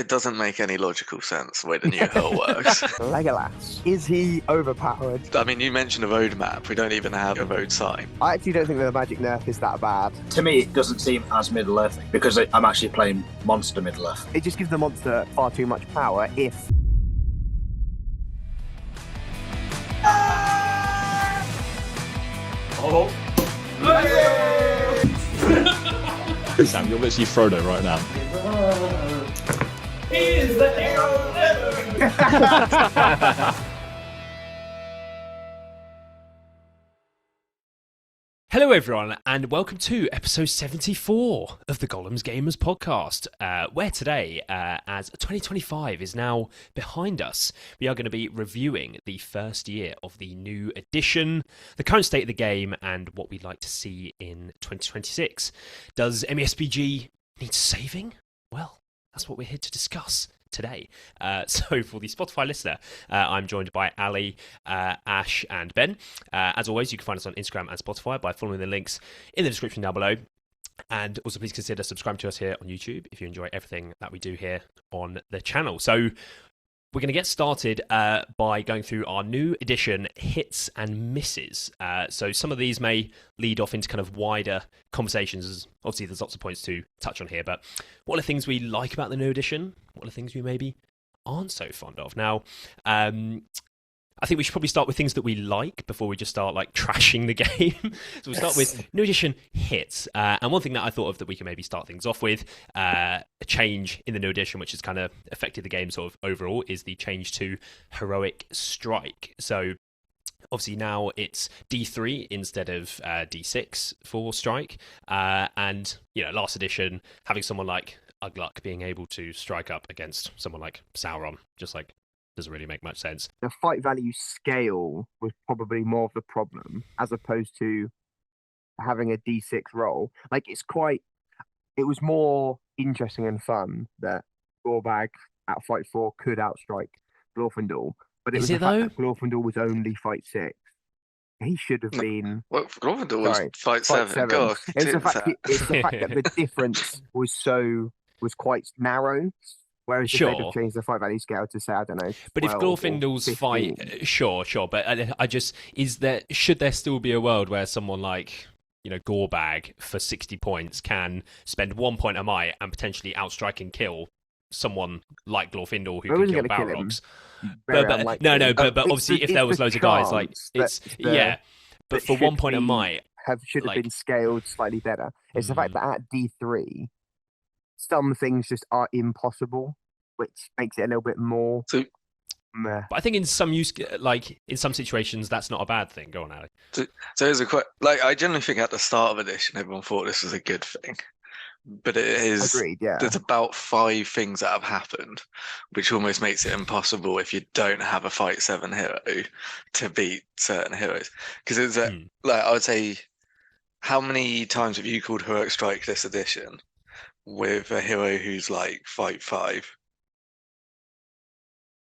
it doesn't make any logical sense the way the new hill works. Legolas. Is he overpowered? I mean, you mentioned a road map. We don't even have a road sign. I actually don't think the magic nerf is that bad. To me, it doesn't seem as Middle-earthy because I'm actually playing monster Middle-earth. It just gives the monster far too much power if... Oh. Sam, you're literally Frodo right now. He is the hero ever. Hello everyone, and welcome to episode 74 of the Gollum's Gamers podcast, where today, as 2025 is now behind us, we are going to be reviewing the first year of the new edition, the current state of the game, and what we'd like to see in 2026. Does MESBG need saving? Well, that's what we're here to discuss today. So for the Spotify listener, I'm joined by Ali, Ash and Ben. As always, you can find us on Instagram and Spotify by following the links in the description down below. And also please consider subscribing to us here on YouTube if you enjoy everything that we do here on the channel. So we're going to get started by going through our new edition hits and misses. So some of these may lead off into kind of wider conversations. Obviously, there's lots of points to touch on here, but what are the things we like about the new edition? What are the things we maybe aren't so fond of? Now, I think we should probably start with things that we like before we just start like trashing the game. So we'll start with new edition hits. And one thing that I thought of that we can maybe start things off with, a change in the new edition, which has kind of affected the game sort of overall, is the change to heroic strike. So obviously now it's D3 instead of D6 for strike. And, you know, last edition, having someone like Ugluk being able to strike up against someone like Sauron, just like, doesn't really make much sense. The fight value scale was probably more of the problem, as opposed to having a D6 roll. Like, it was more interesting and fun that Gorbag at fight 4 could outstrike Glorfindel. But it was the fact that Glorfindel was only fight 6. He should have been... Well, Glorfindel was fight 7. God, it's the fact that the difference was quite narrow. Whereas if they'd have changed the fight value scale to say, I don't know, but if Glorfindel's fight, sure, but I just, should there still be a world where someone like, you know, Gorbag for 60 points can spend 1 point of might and potentially outstrike and kill someone like Glorfindel who can kill Balrogs? But obviously if there was loads of guys, like, but for 1 point of might, should have been scaled slightly better. It's the fact that at D3, some things just are impossible, which makes it a little bit more. But I think in some situations, that's not a bad thing. Go on, Ali. So there's I generally think at the start of edition, everyone thought this was a good thing, but it is. Agreed, yeah. There's about 5 things that have happened, which almost makes it impossible if you don't have a fight 7 hero to beat certain heroes. Because it's I would say, how many times have you called heroic strike this edition with a hero who's like fight 5?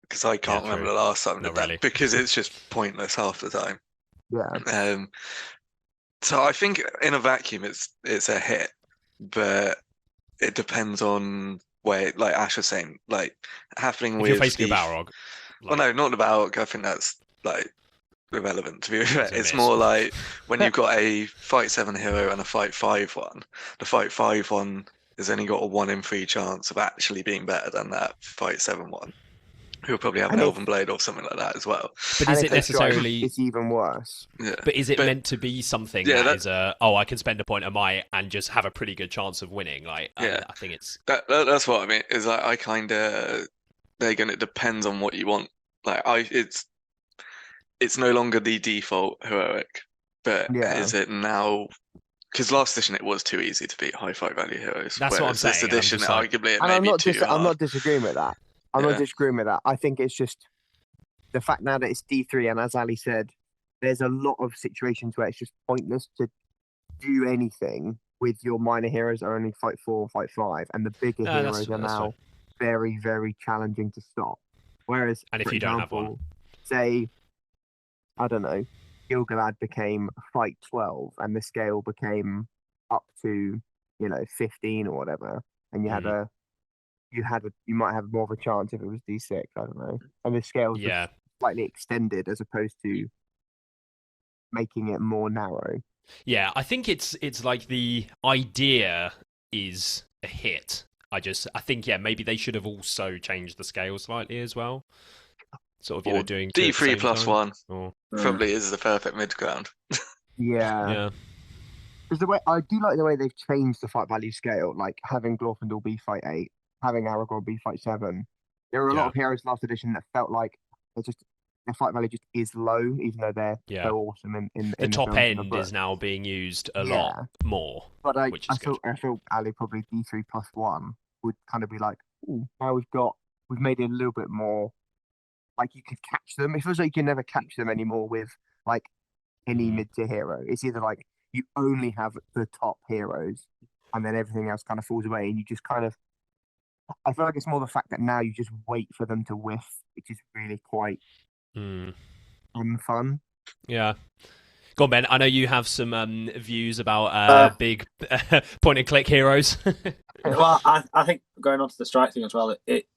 Because I can't remember the last time I did that, because it's just pointless half the time. Yeah. So I think in a vacuum it's a hit, but it depends on where, like Ash was saying, like happening if with you're facing a Balrog. Well, no, not the Balrog. I think that's like irrelevant to be fair. It's more like when you've got a fight 7 hero and a fight 5 one. The fight 5 one has only got a 1 in 3 chance of actually being better than that fight 7 one. Who'll probably have an Elven Blade or something like that as well. But is it necessarily... It's even worse. Yeah. But is it meant to be something that is I can spend a point of might and just have a pretty good chance of winning? Like, I think it's... That's what I mean. Is like, I kind of... Again, it depends on what you want. Like, it's no longer the default heroic, but is it now... Because last edition it was too easy to beat high fight value heroes. That's what I'm saying. This edition, arguably, it may be too hard. I'm not disagreeing with that. I'm not disagreeing with that. I think it's just the fact now that it's D3, and as Ali said, there's a lot of situations where it's just pointless to do anything with your minor heroes that are only fight 4 or fight 5, and the bigger heroes are now very, very challenging to stop. Whereas, and if you don't have one, say, I don't know, Gilgalad became fight 12, and the scale became up to 15 or whatever, and you had a you might have more of a chance if it was D6. I don't know, and the scales Yeah. were slightly extended as opposed to making it more narrow. Yeah, I think it's like the idea is a hit. I think maybe they should have also changed the scale slightly as well. Sort of, Or doing two at the D3 same plus time. 1 Or, probably is the perfect mid ground. Yeah, yeah. because the way I do like the way they've changed the fight value scale, like having Glorfindel be fight 8, having Aragorn be fight 7. There were a lot Yeah. of heroes last edition that felt like their fight value just is low, even though they're Yeah. so awesome in The top films and the end books. is now being used a Yeah. lot more, But which is good. I feel Ali probably D3 plus 1 would kind of be like, ooh, now we've made it a little bit more like you could catch them. It feels like you can never catch them anymore with like any Mhm. mid-tier hero. It's either like you only have the top heroes and then everything else kind of falls away and you just kind of I feel like it's more the fact that now you just wait for them to whiff, which is really quite Mm. unfun. Yeah. Go on, Ben. I know you have some views about big point and click heroes. Well, I think going on to the strike thing as well, it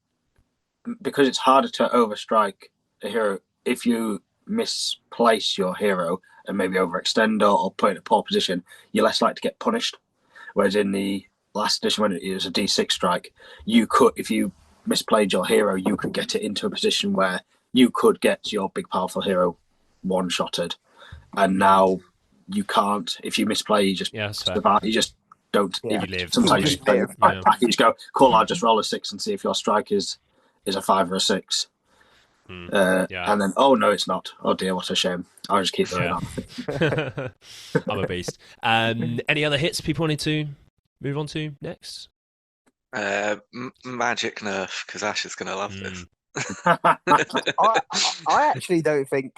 because it's harder to overstrike a hero if you misplace your hero and maybe overextend or put it in a poor position, you're less likely to get punished. Whereas in the last edition, when it was a D6 strike, you could, if you misplayed your hero, you could get it into a position where you could get your big powerful hero one-shotted, and now you can't. If you misplay, you just you just don't. Yeah. You live. Sometimes You you just play live. you just go, cool, I'll just roll a 6 and see if your strike is a 5 or a 6. Yeah. And then, oh no, it's not. Oh dear, what a shame. I'll just keep going on. I'm a beast. Any other hits people wanted to move on to next? Magic nerf, because Ash is going to love this. I actually don't think.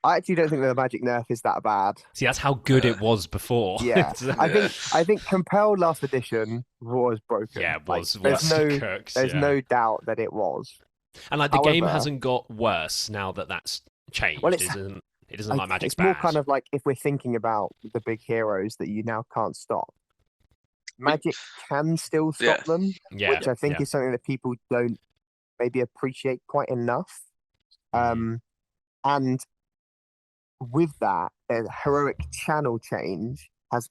I actually don't think the magic nerf is that bad. See, that's how good it was before. Yeah, I think Compelled last edition was broken. Yeah, it was. There's no doubt that it was. And like the game hasn't got worse now that that's changed. Well, it isn't like Magic's it's more bad. kind of like if we're thinking about the big heroes that you now can't stop. Magic can still stop them, which I think is something that people don't maybe appreciate quite enough. And with that, a heroic channel change has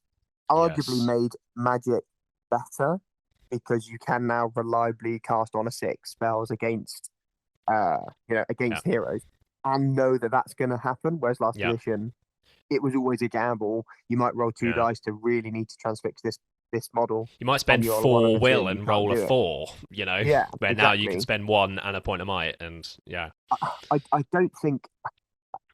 arguably made Magic better because you can now reliably cast on a 6 spells against, heroes and know that that's going to happen. Whereas last edition, it was always a gamble. You might roll 2 dice to really need to transfix this model. You might spend 4 will and roll a 4, Yeah, where now you can spend 1 and a point of might, and I don't think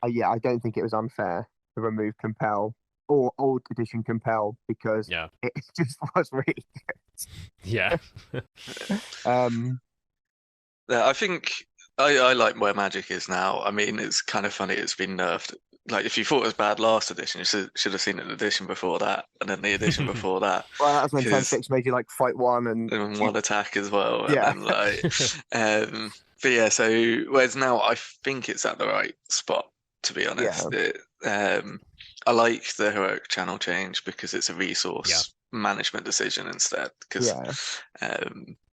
I don't think it was unfair to remove Compel or old edition Compel because it just was really good. Yeah. I think I like where Magic is now. I mean, it's kind of funny it's been nerfed. Like, if you thought it was bad last edition, you should have seen an edition before that, and then the edition before that. Well, that's when Transfix made you like fight 1 and 1 attack as well. Yeah. And then, but yeah, so whereas now I think it's at the right spot, to be honest. Yeah. I like the heroic channel change because it's a resource management decision instead.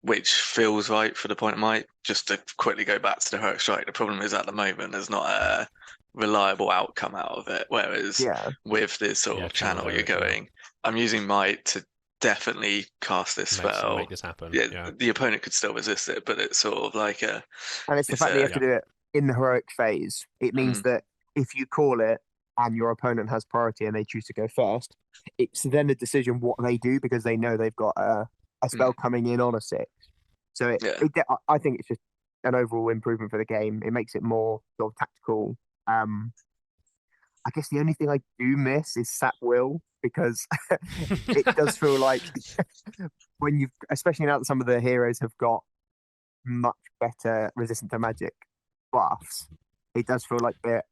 Which feels right for the point of might. Just to quickly go back to the heroic strike, the problem is at the moment there's not a reliable outcome out of it. Whereas with this sort of channel, you're going, I'm using might to definitely cast this spell. Make this happen. Yeah, the opponent could still resist it, but it's sort of like a. And it's the fact that you have to do it in the heroic phase. It means that if you call it and your opponent has priority and they choose to go first, it's then a decision what they do because they know they've got a spell coming in on a 6. So I think it's just an overall improvement for the game. It makes it more sort of tactical. I guess the only thing I do miss is Sap Will because it does feel like when especially now that some of the heroes have got much better resistant to magic buffs, it does feel like they're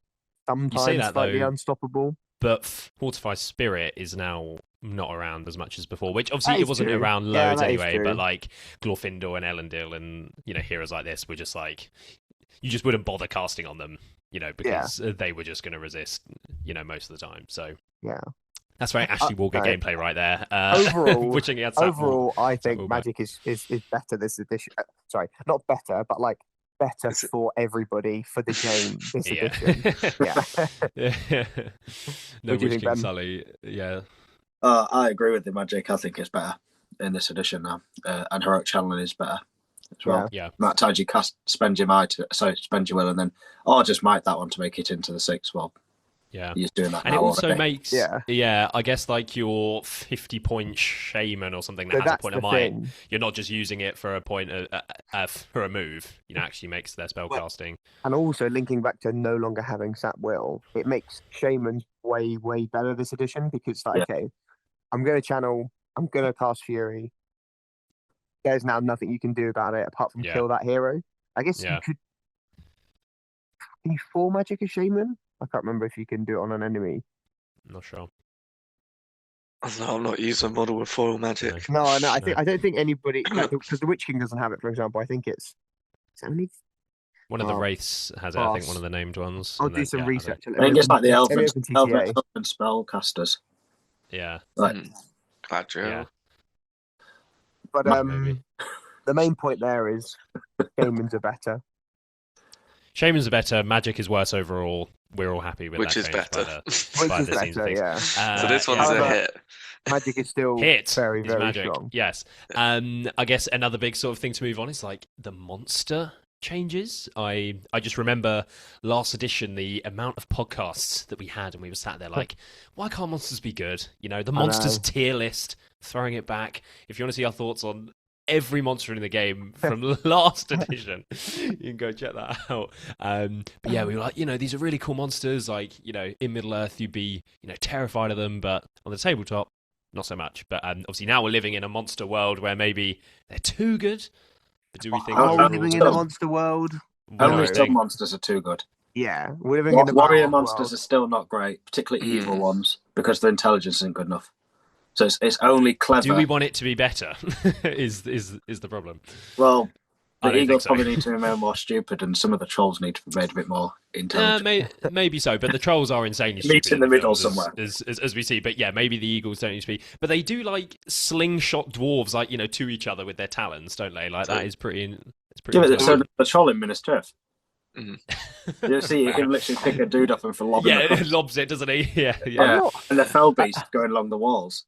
sometimes slightly unstoppable. But Fortified Spirit is now not around as much as before, which obviously it wasn't around loads anyway, but like Glorfindel and Elendil and heroes like this were just like you just wouldn't bother casting on them, because they were just going to resist, most of the time. So That's very Ashley Walker no. gameplay right there. Overall, wishing he had Sapwell. overall, I think Sapwell back. Magic is better this edition. Sorry, not better, but like better Is it- for everybody for the game this Yeah. edition. Yeah. Yeah. No What do you Witch think, King Ben? Sully. Yeah. I agree with the Magic. I think it's better in this edition now, and Heroic Channeling is better as well. Yeah. That times you cast spend your will, and then just might that one to make it into the 6. Well, Yeah. you're doing that And it now also already. makes, I guess like your 50-point shaman or something that So has a that's point the of might, thing. you're not just using it for a point for a move. You know, actually makes their spell casting. And also linking back to no longer having Sap Will, it makes Shamans way better this edition because like, okay, I'm going to channel, I'm going to cast Fury. There's now nothing you can do about it apart from kill that hero. I guess you could. Can you 4 magic a Shaman? I can't remember if you can do it on an enemy. I'm not sure. No, I'm not using a model with foil magic. No, I don't think anybody because the Witch King doesn't have it. For example, I think it's only. One of the wraiths has it. I think one of the named ones. I'll and do then, some research. I think it's like the Let me elven open TTA. spellcasters. Yeah. Like, Gladriel. Yeah. But Maybe. the main point there is Shamans are better. Shamans are better. Magic is worse overall. We're all happy with Which that is change better. by the scenes of things. Yeah. So this one's However, a hit. Magic is still very magic. strong. Yes. I guess another big sort of thing to move on is like the monster changes. I just remember last edition the amount of podcasts that we had, and we were sat there like, why can't monsters be good? You know, the monsters tier list, throwing it back. If you want to see our thoughts on every monster in the game from last edition, you can go check that out. But yeah, we were like, you know, these are really cool monsters. Like, you know, in Middle Earth, you'd be, you know, terrified of them, but on the tabletop, not so much. But obviously now we're living in a monster world where maybe they're too good. But do we think are we overall- living in a monster world? only No, some monsters are too good. Yeah, we're living in a Warrior bad monsters world. are still not great, particularly evil ones, because their intelligence isn't good enough. So it's only clever. Do we want it to be better? is the problem? Well, I the don't eagles think so. probably need to be made more stupid, and some of the trolls need to be made a bit more intelligent. Maybe so, but the trolls are insanely Meet stupid in the middle films, somewhere. as we see. But yeah, maybe the eagles don't need to be. But they do like slingshot dwarves, like, you know, to each other with their talons, don't they? Like that is pretty. It's pretty. Yeah, but so intelligent. the troll in Minas Tirith. Mhm. You see, you can literally pick a dude up and for lobbing Yeah, across. it lobs it, doesn't he? Yeah, Yeah, and the fell beast going along the walls.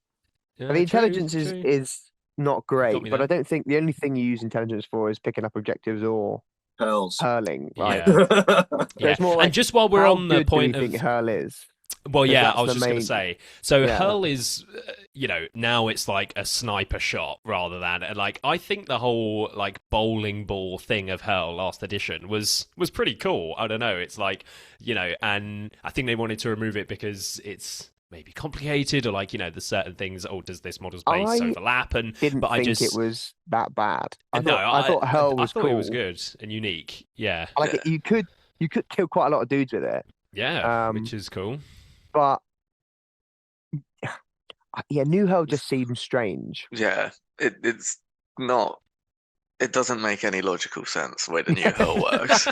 Yeah, The intelligence is not great, me but there. I don't think the only thing you use intelligence for is picking up objectives or Pearls. hurling. Right? Yeah. So it's more like and just while we're how on the good do point we of think hurl is. Well, Because yeah, that's I was the just going main- to say. So Yeah. Hurl is, you know, now it's like a sniper shot rather than like I think the whole like bowling ball thing of Hurl last edition was pretty cool. I don't know. It's like, you know, and I think they wanted to remove it because it's maybe complicated or like, you know, there's certain things. Oh, does this model's base I overlap? And Didn't but think I just it was that bad. I no, thought hurl was I thought cool. it was good and unique. Yeah, Like you could kill quite a lot of dudes with it, yeah, Um, which is cool. but yeah, new hurl just seems strange. Yeah, it's not. It doesn't make any logical sense the way the new hurl works.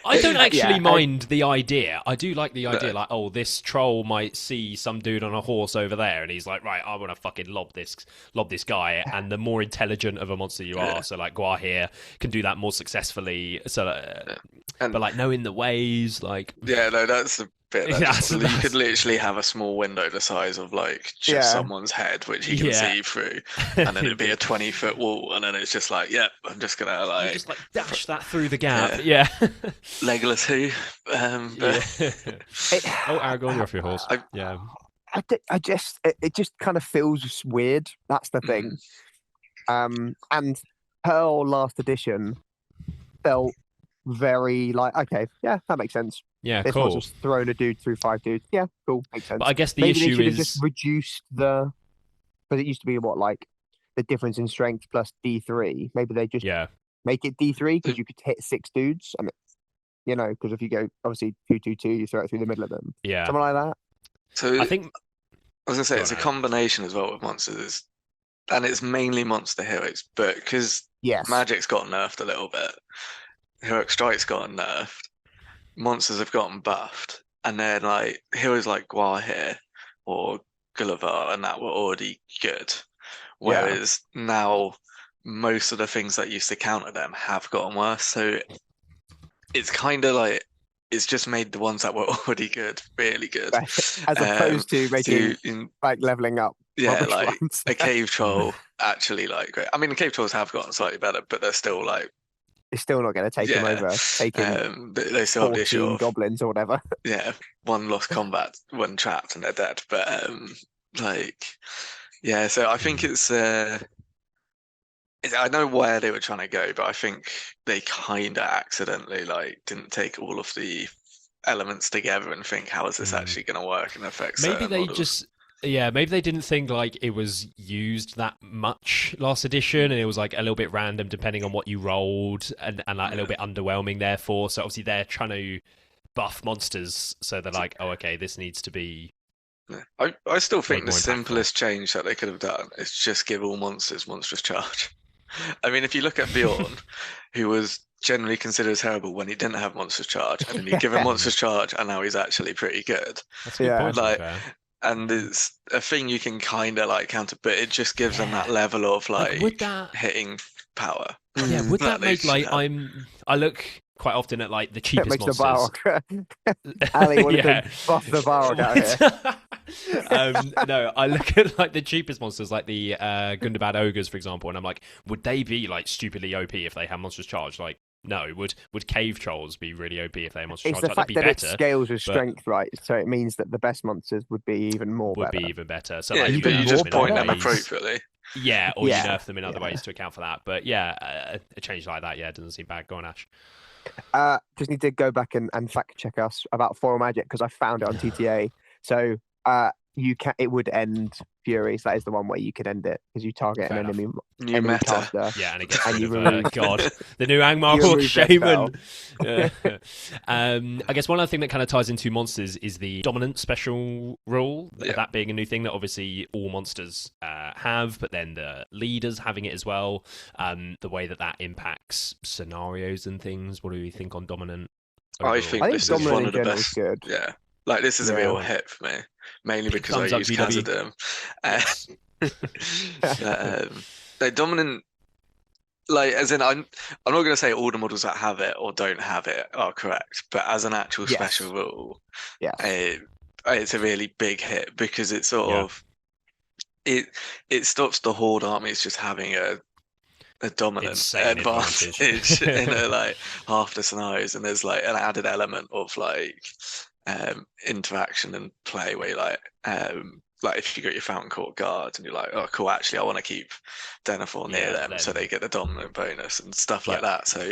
I don't actually Yeah, mind the idea. I do like the idea, No. like, oh, this troll might see some dude on a horse over there, and he's like, right, I want to fucking lob this guy. And the more intelligent of a monster you are, so like Guar here can do that more successfully. So, And- but like knowing the ways, like, Yeah, no, that's the bit. That Yeah, just, so you that's- could literally have a small window the size of like just Yeah. someone's head, which you can Yeah. see through, and then it'd be a 20-foot wall, and then it's just like, yep, I'm just gonna you like just like dash that through the gap. Yeah. Legolas who. But Yeah. Oh, Aragorn, you're off your horse. Yeah. I just it just kind of feels weird. That's the thing. And hurl last edition felt very like, okay, yeah, that makes sense. Yeah, This cool. one's just throwing a dude through 5 dudes. Yeah, cool, makes sense. But I guess the Maybe they issue should have is. just reduced the, because it used to be what, like the difference in strength plus D3. Maybe they just Yeah. make it D3 because you could hit 6 dudes, and you know, because if you go obviously 2-2-2, you throw it through the middle of them, Yeah. something like that. so I think. I was gonna say Go it's a on, Aaron. combination as well with monsters, and it's mainly monster heroes, but because Yes, Magic's got nerfed a little bit, Heroic Strike's gotten nerfed, monsters have gotten buffed, and then like heroes like Guar here or Gulliver, and that were already good. Whereas now most of the things that used to counter them have gotten worse. So it's kind of like it's just made the ones that were already good really good, as opposed to making like leveling up. Yeah, like ones. a cave troll actually like great. I mean, the cave trolls have gotten slightly better, but they're still like it's still not going to take them over. Taking they still have the issue 14 of goblins or whatever. Yeah, one lost combat, one trapped, and they're dead. But like, yeah. So I think it's. I know where they were trying to go, but I think they kind of accidentally like didn't take all of the elements together and think, how is this actually going to work and affect maybe certain they models? just maybe they didn't think like it was used that much last edition, and it was like a little bit random depending on what you rolled, and like a little bit underwhelming therefore. So obviously they're trying to buff monsters, so they're like, oh, okay, this needs to be. I still think the more impactful. simplest change that they could have done is just give all monsters monstrous charge. I mean, if you look at Bjorn, who was generally considered terrible when he didn't have monstrous charge, and then you give him monstrous charge, and now he's actually pretty good. That's a good point, like, to be fair. and it's a thing you can kind of like counter, but it just gives them that level of like would that... hitting power. Yeah, would that make like I look quite often at like the cheapest monsters. Ali wanted to buff the Balrog out here. No, I look at like the cheapest monsters, like the Gundabad ogres, for example, and I'm like, would they be like stupidly OP if they have monstrous charge? Like, no. Would cave trolls be really OP if they have monstrous it's charge? the fact that it scales with strength, right? So it means that the best monsters would be even more would better. be even better. So yeah, like, but you just point them ways. appropriately. Yeah, or you nerf them in other ways to account for that. But yeah, a change like that, it doesn't seem bad. Go on, Ash. Just need to go back and fact check us about foil magic because I found it on TTA. So it would end Furies. That is the one where you could end it because you target an enemy caster. Yeah, and it gets and rid of God, the new Angmar Shaman. I guess one other thing that kind of ties into monsters is the dominant special rule. That being a new thing that obviously all monsters have, but then the leaders having it as well. The way that impacts scenarios and things. What do you think on dominant? I think this is one of the best. Good. Yeah. Like, this is a real hit for me, mainly because I use Khazad-dûm. They're dominant, like, as in, I'm not going to say all the models that have it or don't have it are correct, but as an actual special rule, it's a really big hit because it sort of, it stops the Horde armies just having a dominant advantage in like half the scenarios, and there's like an added element of like interaction and play where you're like if you got your Fountain Court guard and you're like, oh cool, actually I want to keep Denethor near them so they get the dominant bonus and stuff like that. So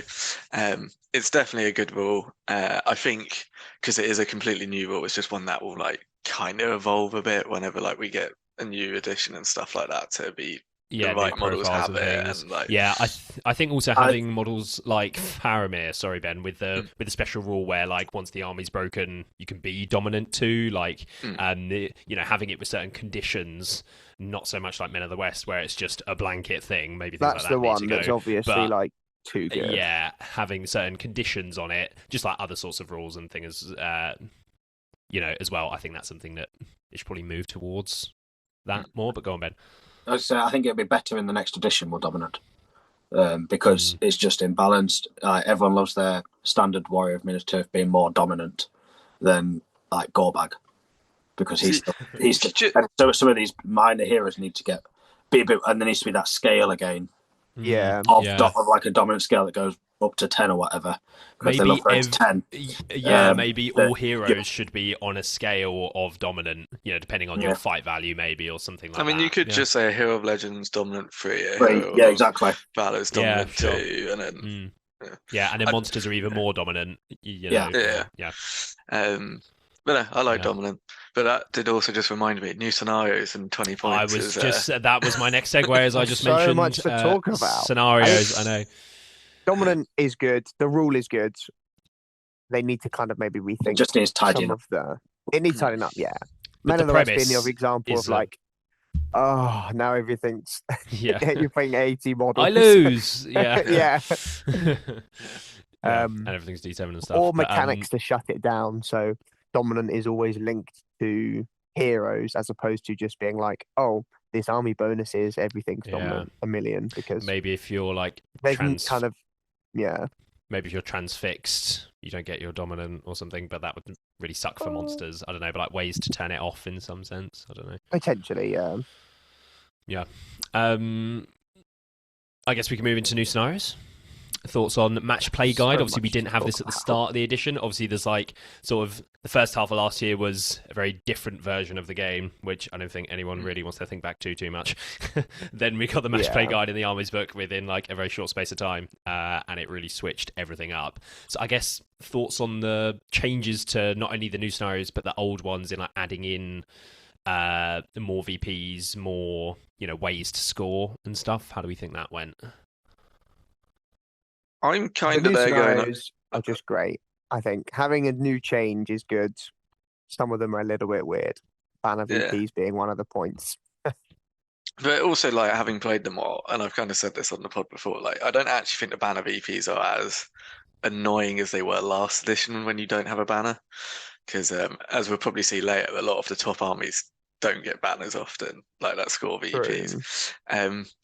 it's definitely a good rule. I think because it is a completely new rule, it's just one that will like kind of evolve a bit whenever like we get a new edition and stuff like that to be the right models have it. And, like, I think also having models like Faramir, sorry Ben, with the special rule where like once the army's broken, you can be dominant too. Like, having it with certain conditions, not so much like Men of the West, where it's just a blanket thing. Maybe things that's like that the one that's obviously like too good. Yeah, having certain conditions on it, just like other sorts of rules and things, as well. I think that's something that it should probably move towards that more. But go on, Ben. I think it'll be better in the next edition, more dominant, because it's just imbalanced. Everyone loves their standard warrior of Minas Tirith being more dominant than like Gorbag, because so some of these minor heroes need to be a bit, and there needs to be that scale again. Of like a dominant scale that goes up to 10 or whatever. Maybe 10. Maybe all heroes should be on a scale of dominant, depending on your fight value, maybe, or something like that. I mean, you could just say a Hero of Legends dominant 3, exactly. Valor's dominant 2, and then and then monsters are even more dominant. But no, I like dominant. But that did also just remind me, new scenarios and 20 points. That was my next segue, as I just mentioned. So much to talk about. Scenarios, I know. Dominant is good. The rule is good. They need to kind of maybe rethink. It just needs tidying up. It needs tidying up, yeah. Men of the West being the other example of like, now everything's... you're playing 80 models. I lose. Yeah. And everything's D7 and stuff. Or mechanics to shut it down. So dominant is always linked to heroes as opposed to just being like, oh, this army bonus is everything's Yeah. dominant a million, because Maybe if you're like they can kind of maybe if you're transfixed, you don't get your dominant or something, but that would really suck for monsters. I don't know, but like ways to turn it off in some sense. I don't know. potentially, Yeah. I guess we can move into new scenarios. Thoughts on match play guide? So Obviously, we much didn't to have talk this at the about. start of the edition. Obviously, there's like sort of the first half of last year was a very different version of the game, which I don't think anyone really wants to think back to too much. Then we got the match play Yeah. guide in the Army's book within like a very short space of time, and it really switched everything up. So I guess thoughts on the changes to not only the new scenarios but the old ones, in like adding in more VPs, more ways to score and stuff. How do we think that went? I'm the kind new of there going. scenarios are just great. I think having a new change is good. Some of them are a little bit weird. Banner Yeah. VPs being one of the points. But also, like, having played them all, and I've kind of said this on the pod before, like, I don't actually think the banner VPs are as annoying as they were last edition when you don't have a banner. Because as we'll probably see later, a lot of the top armies don't get banners often, like that score VPs.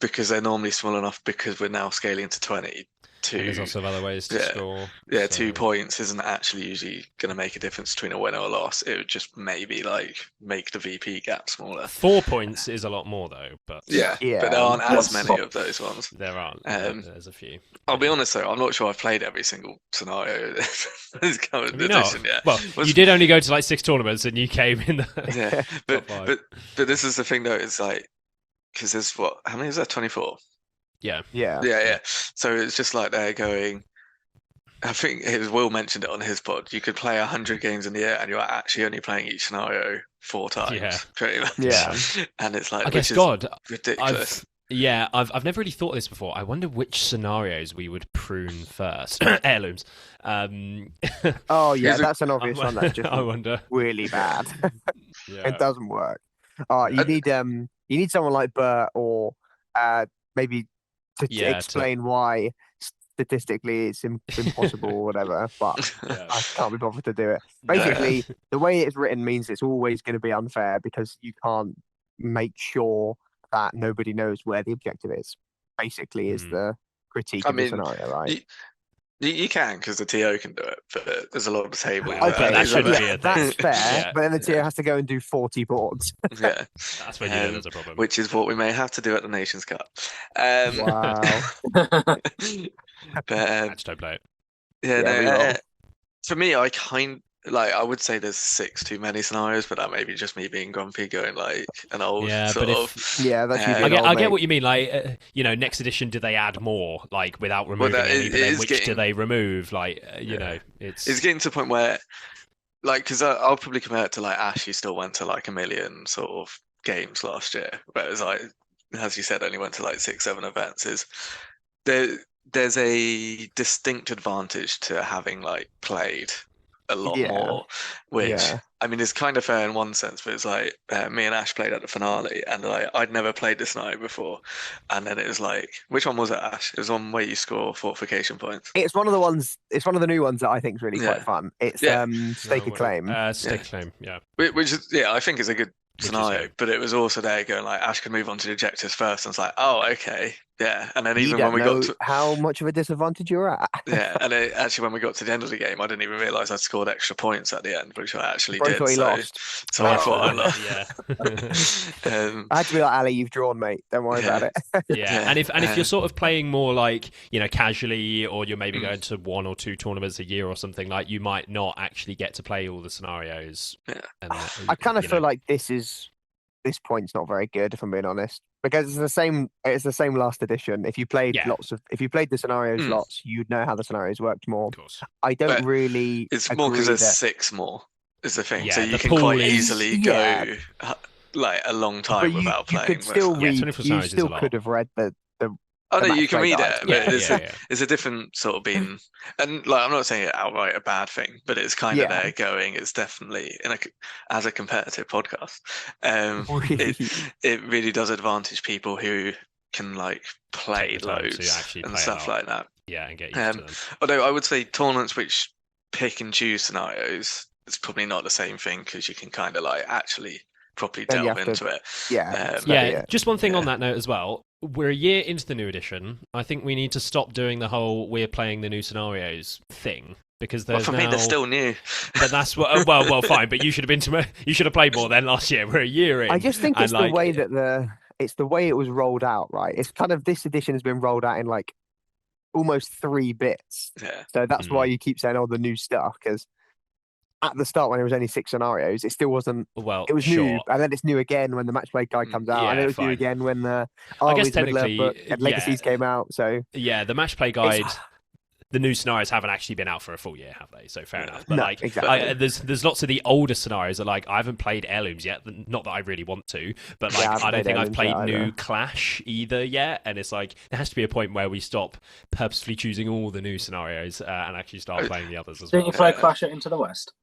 Because they're normally small enough, because we're now scaling to 20. And there's also other ways to score. Yeah, so- 2 points isn't actually usually going to make a difference between a win or a loss. It would just maybe like make the VP gap smaller. 4 points is a lot more though, but Yeah, Yeah. but there aren't as What's- many of those ones. there aren't. There's a few. I'll be honest though, I'm not sure I've played every single scenario this current Have you not? edition yet. Well, Was- you did only go to like 6 tournaments, and you came in the Yeah, but top 5. but this is the thing though. It's like, because there's how many is there? 24. Yeah. Yeah. So it's just like they're going. I think it was Will mentioned it on his pod. You could play 100 games in the year, and you're actually only playing each scenario 4 times, Yeah. pretty much. Yeah. And it's like, I guess which is God, ridiculous. I've never really thought of this before. I wonder which scenarios we would prune first. Heirlooms. Oh yeah, Is it- that's an obvious one that's just I wonder. really bad. Yeah. It doesn't work. You need someone like Bert, or maybe to Yeah, to- explain why statistically it's impossible or whatever, but Yeah. I can't be bothered to do it. Basically, the way it's written means it's always going to be unfair because you can't make sure that nobody knows where the objective is. Basically, is the critique I of the mean, scenario, right? You can, because the TO can do it, but there's a lot of tabling. Okay, that shouldn't be a thing. that's fair, Yeah. but then the tier has to go and do 40 boards. Yeah, That's when you know there's a problem. which is what we may have to do at the Nations Cup. Wow. But Match don't play it. yeah, Yeah, we no, will. for me, I would say there's 6 too many scenarios, but that may be just me being grumpy, going like an old Yeah, sort but of. Yeah, that's I usually I get what you mean. Like, next edition, do they add more? Like, without removing that any, but it then is which do getting- they remove? Like, it's It's getting to the point where, like, because I'll probably compare it to like Ash, who still went to like 1 million sort of games last year, whereas like, as you said, only went to like 6, 7 events. There's a distinct advantage to having like played a lot Yeah. more, which Yeah. I mean is kind of fair in one sense, but it's like me and Ash played at the finale, and like I'd never played this night before, and then it was like, which one was it, Ash? It was one where you score fortification points. It's one of the ones. It's one of the new ones that I think is really quite Yeah. fun. It's Yeah. Stake a Claim. Stake a claim. Yeah. Which is, yeah, I think is a good Which is scenario, good. but it was also there going like Ash could move on to the objectives first, and it's like, oh, okay, yeah. And then You even don't when we know got to how much of a disadvantage you're at. yeah, and actually when we got to the end of the game, I didn't even realise I'd scored extra points at the end, which I actually Probably did. thought you So, lost. so I thought I lost. Yeah. I had to be like, Ali, you've drawn, mate. Don't worry Yeah. about it. Yeah, Yeah, and if you're sort of playing more like casually, or you're maybe Mm. going to 1 or 2 tournaments a year or something, like you might not actually get to play all the scenarios. Yeah. And, I kind of feel like this point's not very good, if I'm being honest, because it's the same. It's the same last edition. If you played Yeah. if you played the scenarios Mm. lots, you'd know how the scenarios worked more. of course. I don't But really. it's more because agree there's that- 6 more is the thing, Yeah, so you the can pool quite is- easily Yeah. go like a long but time you, without you playing. could most still of Yeah, them. read. 24 You scenarios is a still lot. could have read the. Oh the no, you match can play read guide. it, but Yeah, it's yeah, a, yeah. it's a different sort of being, and like I'm not saying it outright a bad thing, but it's kind of Yeah. there going. It's definitely as a competitive podcast. It really does advantage people who can like play Take the time to loads actually and play a stuff lot. like that. Yeah, and get used to them. Although I would say tournaments which pick and choose scenarios, it's probably not the same thing, because you can kind of like actually properly Then you delve have to- into it. Yeah. Yeah, just one thing on Yeah. that note as well. We're a year into the new edition. I think we need to stop doing the whole "we're playing the new scenarios" thing, because Well, there's for now. me, they're still new. But that's what. Well, fine. But you should have played more then last year. We're a year in. I just think and, it's the way that it's the way it was rolled out, right? It's kind of this edition has been rolled out in like almost 3 bits. Yeah. So that's why you keep saying, "Oh, the new stuff," because at the start when it was only 6 scenarios, it still wasn't. Well, It was sure. new, and then it's new again when the match play guide comes out, and yeah, it was new fine. again when the I guess Armies Middle-earth technically, book and Legacies yeah. came out. So Yeah, the match play guide. The new scenarios haven't actually been out for a full year, have they? So fair enough. But No, like, exactly. there's lots of the older scenarios that like I haven't played Heirlooms yet. Not that I really want to, but like Yeah, I haven't I don't played think I've Heirlooms played yet new either. Clash either yet. And it's like there has to be a point where we stop purposefully choosing all the new scenarios and actually start playing the others as Didn't well. you play Clash at Into the West?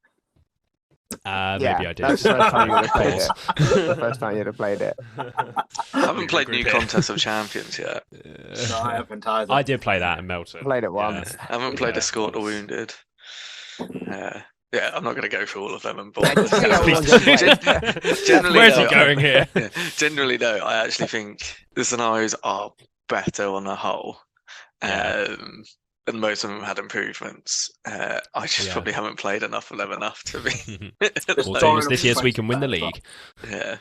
Maybe I did. That's the first time you would have played Of it. course. The first time you'd have played it. I haven't played New Group it. Contest of Champions yet. No, I haven't either. I did play that in Melton. Played it Yeah. once. I haven't played Yeah, Escort the of course. Wounded. Yeah, I'm not going to go through all of them and bore. Yeah, just see how Please long don't. you play. Generally, Where's he though, going here? Yeah, generally, though, I actually think the scenarios are better on the whole. Yeah. And most of them had improvements. I just Yeah. probably haven't played enough of them enough to be. More Story games this year so we of can win the as well. league. Yeah.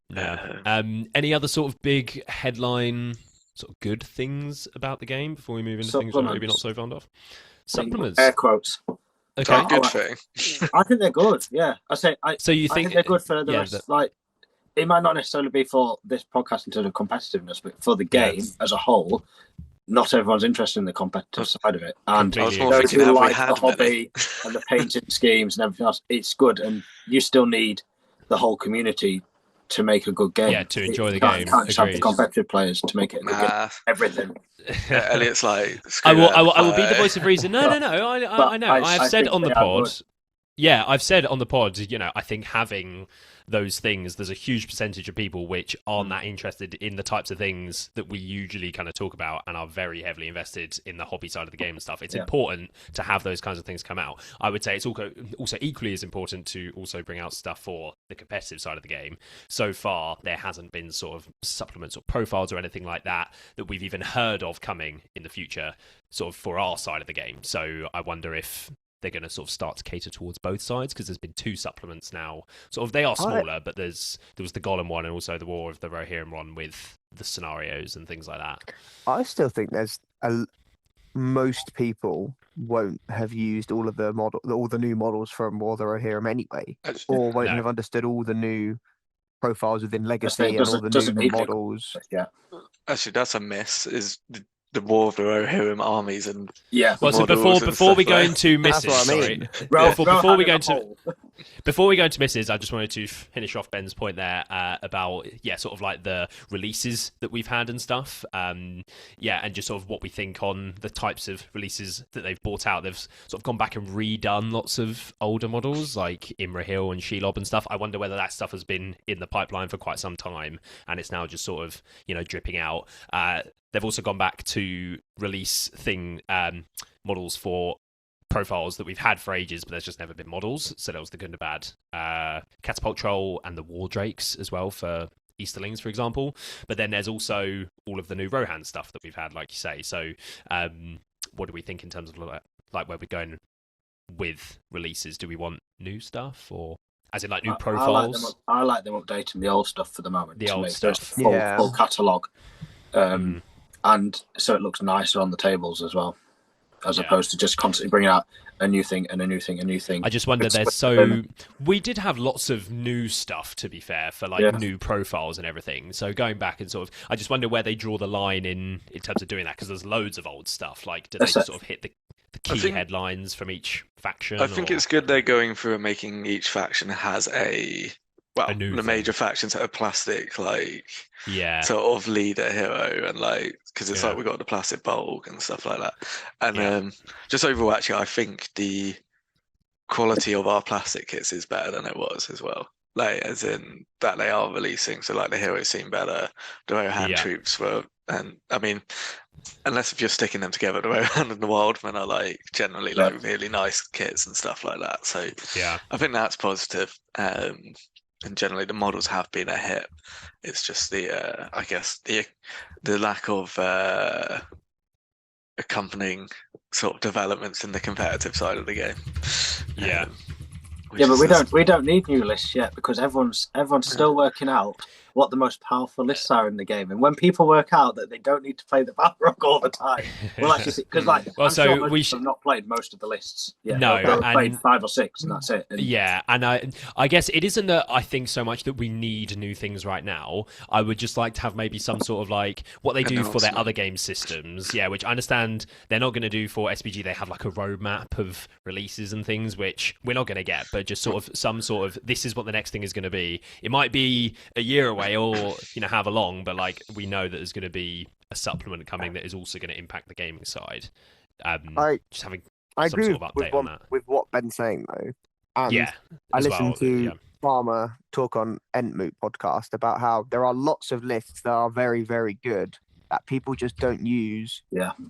Yeah. Any other sort of big headline, sort of good things about the game before we move into things we're maybe not so fond of? Supplements. Air quotes. Okay. A good Oh, thing. I think they're good. Yeah, So you I think think they're good for the yeah, rest. Like, it might not necessarily be for this podcast in terms of competitiveness, but for the game Yes. as a whole, not everyone's interested in the competitive side of it. And I was Completely more those thinking, who have we like the had hobby and the painting schemes and everything else, it's good. And you still need the whole community to make a good game. Yeah, to enjoy the You can't- game. Can't just have the Agreed. competitive players to make it a good game. Nah. Everything. Elliot's like, I will. screw I will be the that. voice of reason. No. I know. I have said think on the they are pod. good. Yeah, I've said on the pod. You know, I think having those things, there's a huge percentage of people which aren't that interested in the types of things that we usually kind of talk about and are very heavily invested in the hobby side of the game and stuff. It's Yeah. important to have those kinds of things come out. I would say it's also equally as important to also bring out stuff for the competitive side of the game. So far, there hasn't been sort of supplements or profiles or anything like that we've even heard of coming in the future, sort of for our side of the game. So I wonder if they're going to sort of start to cater towards both sides, because there's been 2 supplements now. Sort of they are smaller, but there was the Gollum one and also the War of the Rohirrim one with the scenarios and things like that. I still think most people won't have used all the new models from War of the Rohirrim anyway, or won't No. have understood all the new profiles within Legacy and doesn't- all the doesn't new need to. models. Yeah. Actually, that's a miss. Is the War of the Rohirrim armies and Yeah. Well, so models before and we stuff go like- into That's misses, what I sorry. mean. Before we go into into Before we go into misses, I just wanted to finish off Ben's point there about sort of like the releases that we've had and stuff. And just sort of what we think on the types of releases that they've brought out. They've sort of gone back and redone lots of older models like Imra Hill and Shelob and stuff. I wonder whether that stuff has been in the pipeline for quite some time and it's now just sort of dripping out. They've also gone back to release models for profiles that we've had for ages, but there's just never been models. So that was the good and the bad. Catapult Troll and the War Drakes as well for Easterlings, for example. But then there's also all of the new Rohan stuff that we've had, like you say. So what do we think in terms of like where we're going with releases? Do we want new stuff, or as in like new profiles? I like them updating the old stuff for the moment. The to old make stuff. those full catalogue. And so it looks nicer on the tables as well, as opposed to just constantly bringing out a new thing and a new thing, a new thing. I just wonder, we did have lots of new stuff, to be fair, for like new profiles and everything. So going back and sort of, I just wonder where they draw the line in terms of doing that, because there's loads of old stuff. Like, do they just sort of hit the key headlines from each faction? I think it's good they're going through and making each faction has the major factions have a plastic sort of leader hero, and because it's like we got the plastic bulk and stuff like that. And just overall, actually, I think the quality of our plastic kits is better than it was as well. Like, as in that they are releasing, so like the heroes seem better, the Rohan troops were, and I mean, unless if you're sticking them together, the Rohan and the Wildmen are generally really nice kits and stuff like that. So I think that's positive. and generally the models have been a hit. It's just the I guess the lack of accompanying sort of developments in the competitive side of the game. Yeah. Yeah, but we don't need new lists yet because everyone's still working out what the most powerful lists are in the game. And when people work out that they don't need to play the Balrog all the time, well, actually, because I'm sure most people have not played most of the lists. Yeah, they've played 5 or 6, and that's it. And yeah, and I guess it isn't that I think so much that we need new things right now. I would just like to have maybe some sort of like what they do for their other game systems. Yeah, which I understand they're not going to do for SBG. They have like a roadmap of releases and things, which we're not going to get, but just sort of some sort of this is what the next thing is going to be. It might be a year away or however long, but like we know that there's going to be a supplement coming that is also going to impact the gaming side. Just having some agree sort of update on that. with what Ben's saying though. And yeah, I listened to Farmer talk on Entmoot podcast about how there are lots of lists that are very, very good that people just don't use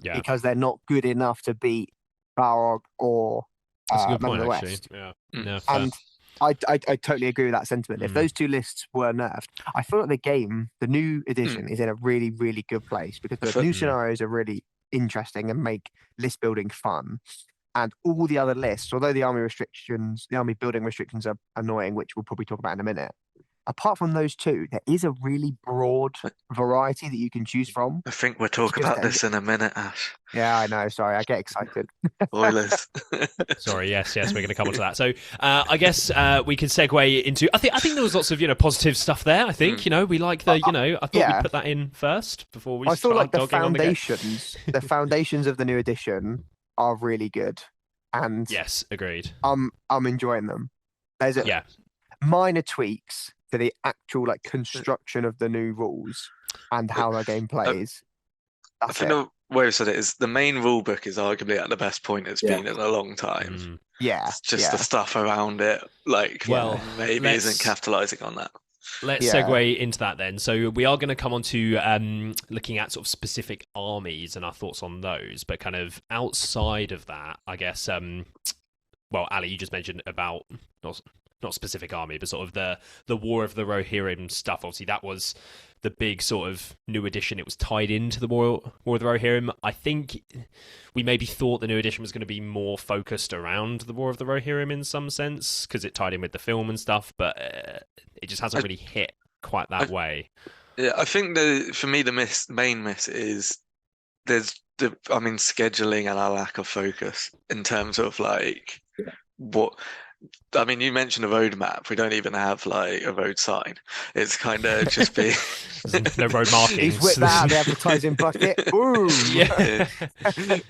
because they're not good enough to beat Balrog or That's a good point, Man of the actually. West. Yeah. No, and I totally agree with that sentiment. If those two lists were nerfed, I feel like the new edition is in a really, really good place because the new scenarios are really interesting and make list building fun. And all the other lists, although the army building restrictions are annoying, which we'll probably talk about in a minute. Apart from those two, there is a really broad variety that you can choose from. I think we'll talk about this in a minute, Ash. Yeah, I know. Sorry, I get excited. Spoilers. Sorry, yes, we're going to come on to that. So I guess we can segue into. I think there was lots of positive stuff there. I think we like the I thought we'd put that in first before we. I feel like the foundations, the foundations of the new edition are really good, and yes, agreed. I'm enjoying them. There's minor tweaks to the actual construction of the new rules and how the game plays. I think the way I said it is the main rule book is arguably at the best point it's been in a long time. Yeah. It's just the stuff around it, maybe isn't capitalizing on that. Let's segue into that then. So we are going to come on to looking at sort of specific armies and our thoughts on those, but kind of outside of that, I guess, Ali, you just mentioned about not specific army, but sort of the War of the Rohirrim stuff. Obviously, that was the big sort of new edition. It was tied into the War of the Rohirrim. I think we maybe thought the new edition was going to be more focused around the War of the Rohirrim in some sense because it tied in with the film and stuff, but it just hasn't really hit quite that way. Yeah, I think for me the main miss is there's scheduling and a lack of focus in terms of what. I mean, you mentioned a road map. We don't even have a road sign. It's kind of just be no road markings. He's whipped out the advertising bucket. Boom. Yeah.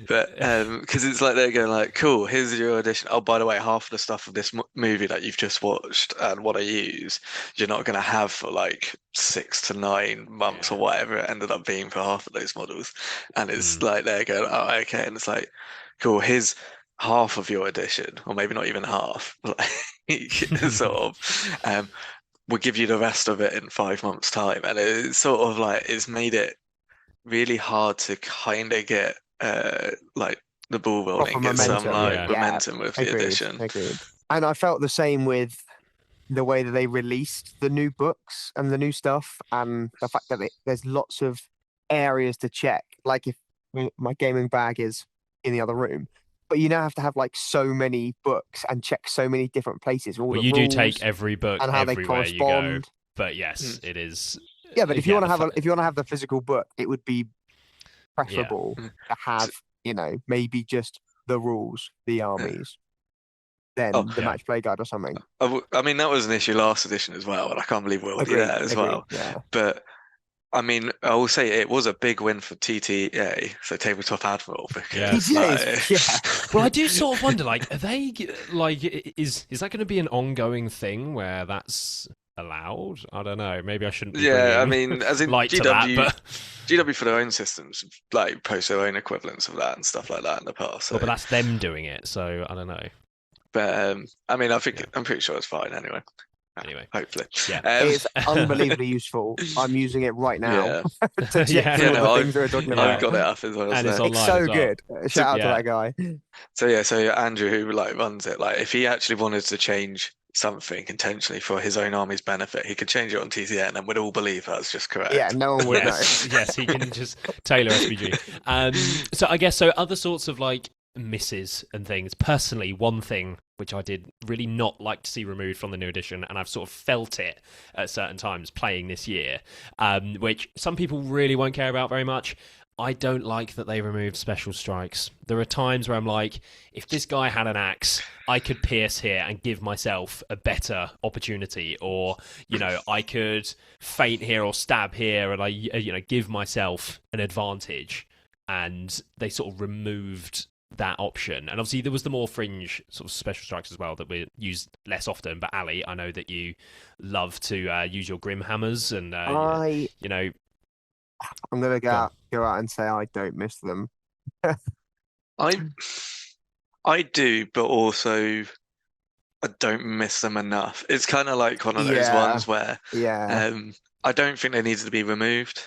But because it's they're going cool. Here's your audition. Oh, by the way, half of the stuff of this movie that you've just watched and what I use, you're not going to have for 6 to 9 months or whatever it ended up being for half of those models. And it's they're going, oh, okay, and it's cool. Here's half of your edition, or maybe not even half, sort of. We'll give you the rest of it in 5 months' time, and it's sort of it's made it really hard to kind of get the ball rolling, get some momentum with the edition. Agreed. And I felt the same with the way that they released the new books and the new stuff, and the fact that there's lots of areas to check. Like if my gaming bag is in the other room. But you now have to have so many books and check so many different places. You do take every book and how they everywhere you correspond. go. But yes, it is. Yeah, but if you want to have the physical book, it would be preferable to have maybe just the rules, the armies, then the match play guide or something. I mean that was an issue last edition as well, and I can't believe we're already there as well. Yeah. But I mean, I will say it was a big win for TTA, so Tabletop Admiral, because Well, I do sort of wonder, are they is that going to be an ongoing thing where that's allowed? I don't know. Maybe I shouldn't. I mean, as in GW for their own systems, post their own equivalents of that and stuff like that in the past. So. Well, but that's them doing it, so I don't know. But I mean, I think I'm pretty sure it's fine anyway. Anyway, hopefully, it's unbelievably useful. I'm using it right now to check the things we're talking about. I've got it up as well. And it's so good. Shout out to that guy. So Andrew, who runs it, if he actually wanted to change something intentionally for his own army's benefit, he could change it on TCN and we'd all believe that's just correct. Yeah, no one would know. Yes, he can just tailor SBG. So I guess other sorts of like misses and things. Personally, one thing which I did really not like to see removed from the new edition, and I've sort of felt it at certain times playing this year, which some people really won't care about very much. I don't like that they removed special strikes. There are times where I'm like, if this guy had an axe, I could pierce here and give myself a better opportunity, or I could feint here or stab here, and I give myself an advantage. And they sort of removed that option. And obviously there was the more fringe sort of special strikes as well that we use less often. But Ali, I know that you love to use your Grim Hammers, and I'm gonna go out and say I don't miss them. I do, but also I don't miss them enough. It's kind of like one of those ones where I don't think they needed to be removed.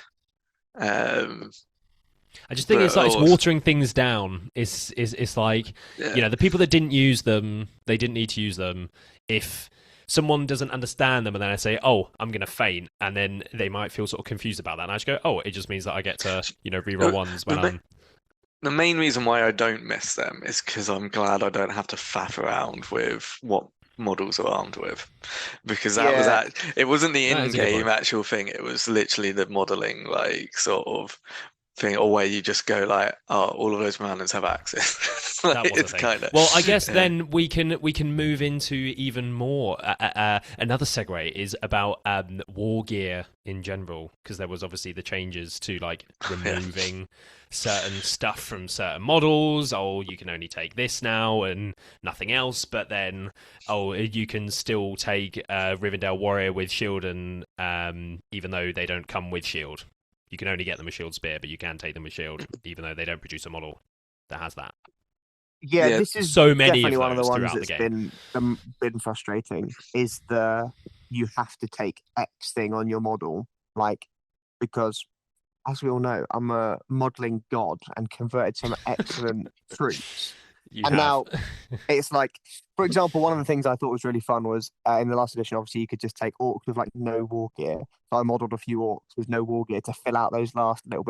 I just think it's watering things down. It's like the people that didn't use them, they didn't need to use them. If someone doesn't understand them and then I say, oh, I'm going to feint, and then they might feel sort of confused about that. And I just go, oh, it just means that I get to, reroll ones when I'm... The main reason why I don't miss them is because I'm glad I don't have to faff around with what models are armed with. Because it wasn't the in-game actual thing, it was literally the modelling, like, sort of thing, or where you just go like, oh, all of those mountains have axes. That was a thing. Well, I guess then we can move into even more. Another segue is about war gear in general, because there was obviously the changes to like removing certain stuff from certain models. Oh, you can only take this now and nothing else. But then, you can still take Rivendell Warrior with shield, and even though they don't come with shield. You can only get them with shield spear, but you can take them with shield, even though they don't produce a model that has that. Yeah, this is so many definitely of one of the those ones throughout that's been frustrating. Is you have to take X thing on your model, like, because as we all know, I'm a modeling god and converted some excellent troops. Now it's like, for example, one of the things I thought was really fun was in the last edition, obviously you could just take orcs with like no war gear. So I modelled a few orcs with no war gear to fill out those last little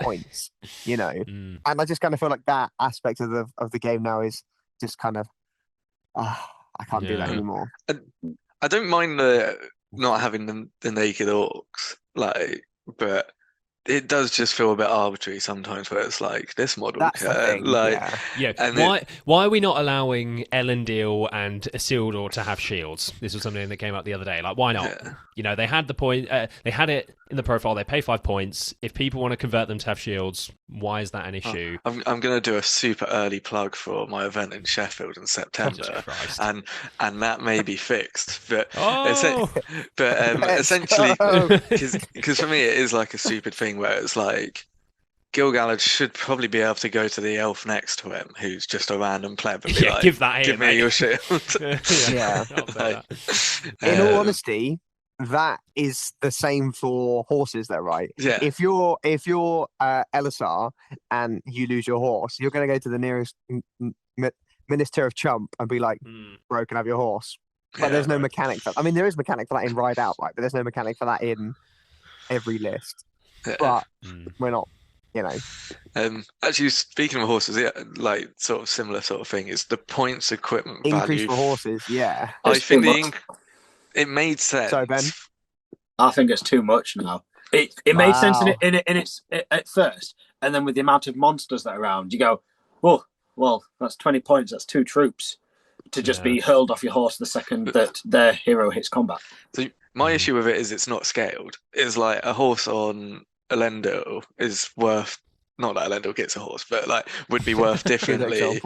points, And I just kind of feel like that aspect of the game now is just kind of, I can't do that anymore. I don't mind not having the naked orcs, like, but it does just feel a bit arbitrary sometimes, where it's like this model. That's the thing, why are we not allowing Elendil and Isildur to have shields? This was something that came up the other day. Like, why not? They had the point. They had it in the profile. They pay 5 points. If people want to convert them to have shields, why is that an issue? I'm going to do a super early plug for my event in Sheffield in September, and that may be fixed. But essentially, because for me it is like a stupid thing where it's like Gil-galad should probably be able to go to the elf next to him, who's just a random pleb, and be like, give me your shield. In all honesty, that is the same for horses, though, right? Yeah. If you're Elisar and you lose your horse, you're going to go to the nearest Minister of Chump and be like, bro, can I have your horse? But there's no mechanic for that. I mean, there is mechanic for that in Ride Out, right? But there's no mechanic for that in every list. But we're not, Actually, speaking of horses, like sort of similar sort of thing is the points equipment increase value for horses. Yeah, I think it made sense. So Ben, I think it's too much now. It made sense in its at first, and then with the amount of monsters that are around, you go, oh, well, that's 20 points. That's 2 troops to just be hurled off your horse the second that their hero hits combat. So my issue with it is it's not scaled. It's like a horse on Elendil is worth, not that Elendil gets a horse, but like would be worth differently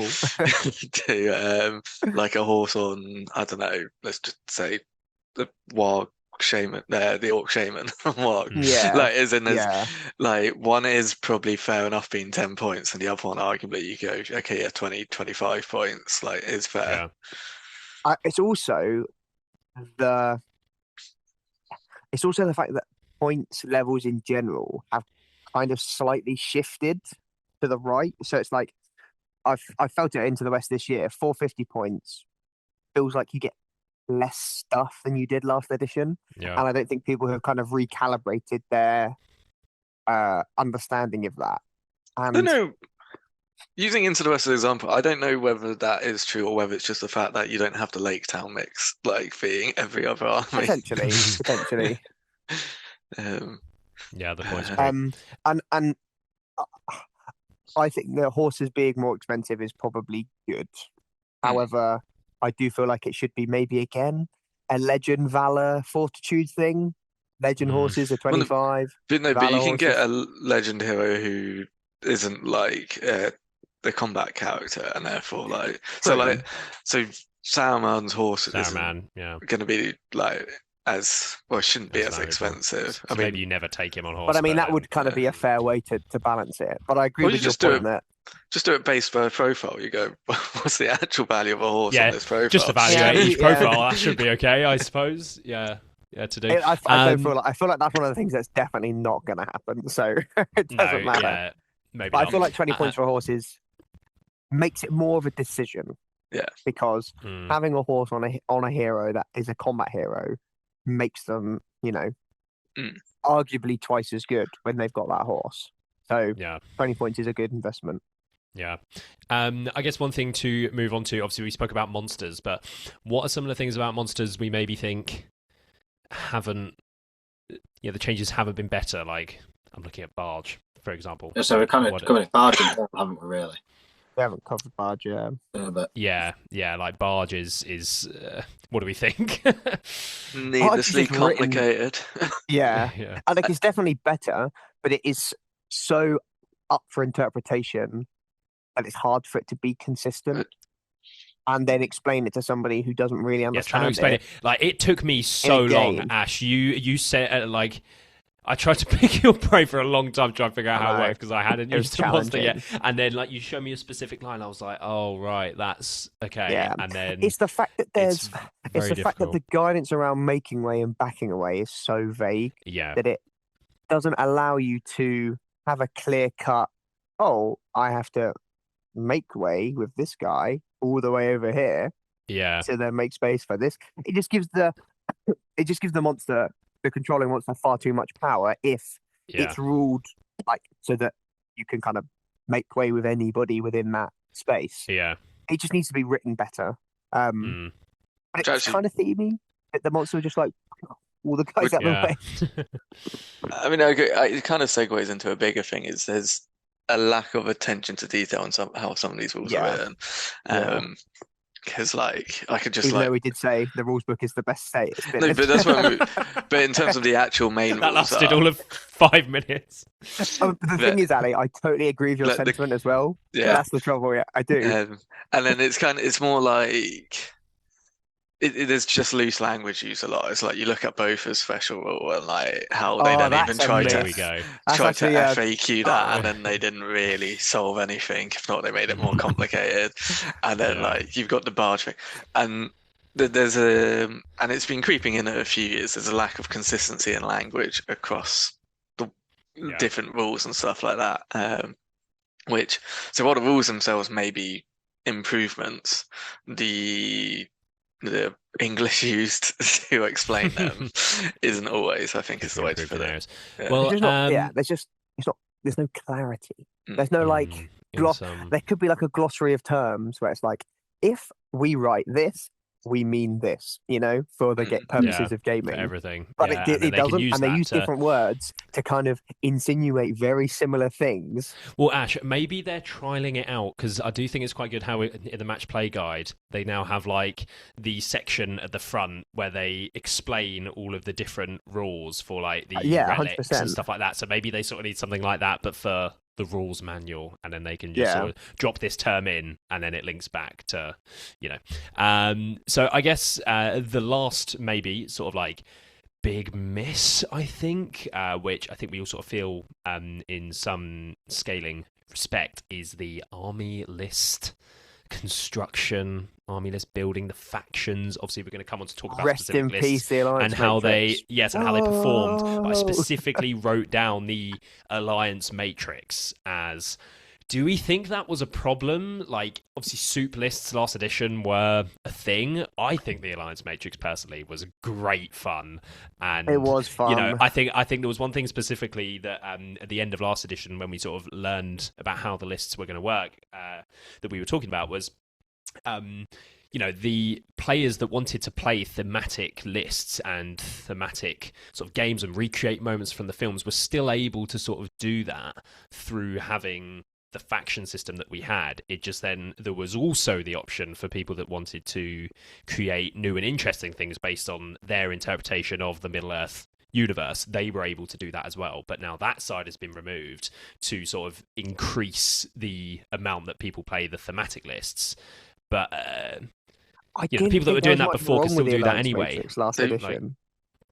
to like a horse on, I don't know, let's just say the Warg Shaman, the Orc Shaman. Like, as in, like, one is probably fair enough being 10 points, and the other one, arguably, you go, okay, 20, 25 points, like, is fair. It's also the fact that points levels in general have kind of slightly shifted to the right. So it's like, I felt it into the West this year. 450 points feels like you get less stuff than you did last edition, Yeah. and I don't think people have kind of recalibrated their understanding of that. I And don't know. Using Into the West as an example, I don't know whether that is true or whether it's just the fact that you don't have the Lake Town mix like being every other army. potentially. Yeah, the point's great. And I think the horses being more expensive is probably good. However, I do feel like it should be maybe again a legend, valor, fortitude thing. Legend horses are 25. But you Valor can get a horses. legend hero who isn't like the combat character, and therefore True. so Saruman's horse Saruman, yeah. isn't going to be like as well. It shouldn't be As as valuable. expensive. So I mean, maybe you never take him on horse. But I mean, that then- would kind of be a fair way to balance it. But I agree Well, with you your just do point it- that just do it based by profile. You go, what's the actual value of a horse Yeah, on this profile? just evaluate Yeah, each yeah. profile. That should be okay, I suppose. Yeah, to do. I don't feel like that's one of the things that's definitely not going to happen. So it doesn't matter. Yeah, maybe But not. I feel like 20 points for horses makes it more of a decision. Yeah. Because Mm, having a horse on a hero that is a combat hero makes them, arguably twice as good when they've got that horse. So yeah. 20 points is a good investment. Yeah. I guess one thing to move on to, obviously we spoke about monsters, but what are some of the things about monsters we maybe think haven't, the changes haven't been better? Like, I'm looking at Barge, for example. So we're kind of What- covered it barging, haven't we? Really? We haven't covered Barge yet. But Yeah, like Barge is what do we think? Needlessly just written- complicated. Yeah. Yeah. I think it's definitely better, but it is so up for interpretation that it's hard for it to be consistent. And then explain it to somebody who doesn't really Yeah, trying to understand explain it. Like, it took me so long, game. Ash. You said, I tried to pick your brain for a long time trying to figure out how I it know. worked because I hadn't It was used the monster yet. challenging. And then, you show me a specific line. I was like, oh, right, that's okay. Yeah. And then It's the fact that it's it's very the fact that difficult. the guidance around making way and backing away is so vague Yeah, that it doesn't allow you to have a clear cut, oh, I have to make way with this guy all the way over here yeah, to then make space for this. It just gives the monster, the controlling monster, far too much power if yeah. it's ruled so that you can kind of make way with anybody within that space. Yeah. It just needs to be written better. But Which it's actually- kind of themey that the monster just all the guys out Yeah. the way. I mean, it kind of segues into a bigger thing. Is there's a lack of attention to detail on how some of these rules Yeah. are written. Yeah. Because I could just Even though we did say the rules book is the best state it's been no, in. but that's what. But in terms of the actual main That rules, lasted all of 5 minutes. The thing is, Ali, I totally agree with your Like the- sentiment as well. yeah. That's the trouble. Yeah, I do. And then it's more like there's just loose language used a lot. It's like you look at both as special rule and how they Oh, don't that's even a try myth. to There we go. That's try actually, to FAQ that, oh. and then they didn't really solve anything. If not, they made it more complicated. And then Yeah. you've got the barge thing, and there's and it's been creeping in a few years. There's a lack of consistency in language across the Yeah. different rules and stuff like that. So while the rules themselves may be improvements, the English used to explain them isn't always, I think, is the way to put it. Yeah. Well, There's not, there's no clarity. There's no gloss. There could be a glossary of terms where it's if we write this, we mean this, for the purposes of gaming. everything. But Yeah, it and then doesn't, use and they that use to- different words to kind of insinuate very similar things. Well, Ash, maybe they're trialing it out because I do think it's quite good how in the match play guide they now have the section at the front where they explain all of the different rules for the Yeah, relics 100%. and stuff like that. So maybe they sort of need something like that, but for the rules manual, and then they can just Yeah. sort of drop this term in, and then it links back to, So I guess the last maybe sort of big miss, I think, which I think we all sort of feel in some scaling respect, is the army list construction, army list building, the factions. Obviously, we're going to come on to talk about Rest specific in lists peace, the Alliance and how Matrix. how they performed. But I Whoa. specifically wrote down the alliance matrix as Do we think that was a problem? Like, obviously, soup lists last edition were a thing. I think the Alliance Matrix personally was great fun, and It was fun. You know, I think there was one thing specifically that at the end of last edition, when we sort of learned about how the lists were going to work, that we were talking about was. You know, the players that wanted to play thematic lists and thematic sort of games and recreate moments from the films were still able to sort of do that through having the faction system that we had. It just then there was also the option for people that wanted to create new and interesting things based on their interpretation of the Middle-earth universe. They were able to do that as well, but now that side has been removed to sort of increase the amount that people play the thematic lists. But you know, the people that were doing that before could still do that anyway. Matrix last edition.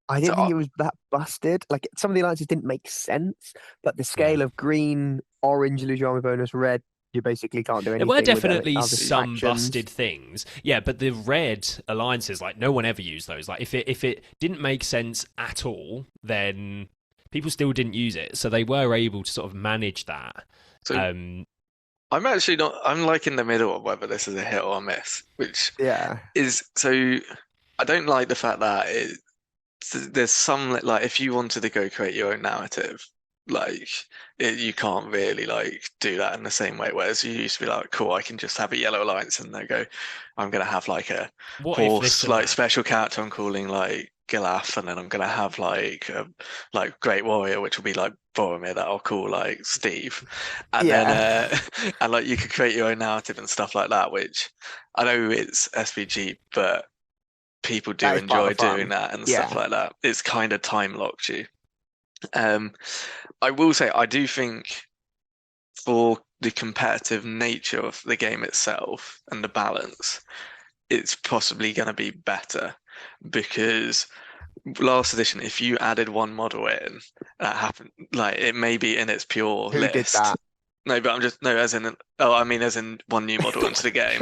I didn't think it was that busted. Like, some of the alliances didn't make sense, but the scale of green, orange, illusion army bonus, red, you basically can't do anything. There were definitely with some factions. busted things. Yeah, but the red alliances, like, no one ever used those. Like, if it didn't make sense at all, then people still didn't use it. So they were able to sort of manage that. So I'm actually not. I'm like in the middle of whether this is a hit or a miss, which is so. I don't like the fact that there's some like if you wanted to go create your own narrative, like you can't really like do that in the same way. Whereas you used to be like, cool, I can just have a yellow alliance and they go, I'm gonna have like a horse like special character I'm calling like Gilaf, and then I'm gonna have like Great Warrior, which will be like Boromir, that I'll call like Steve, and then and like you could create your own narrative and stuff like that. Which I know it's SBG, but people do enjoy doing that and stuff like that. It's kind of time locked you. I will say I do think for the competitive nature of the game itself and the balance, it's possibly going to be better because last edition, if you added one model in, that happened. Like it may be in its pure Who list. did that? No, but I'm just as in one new model into the game.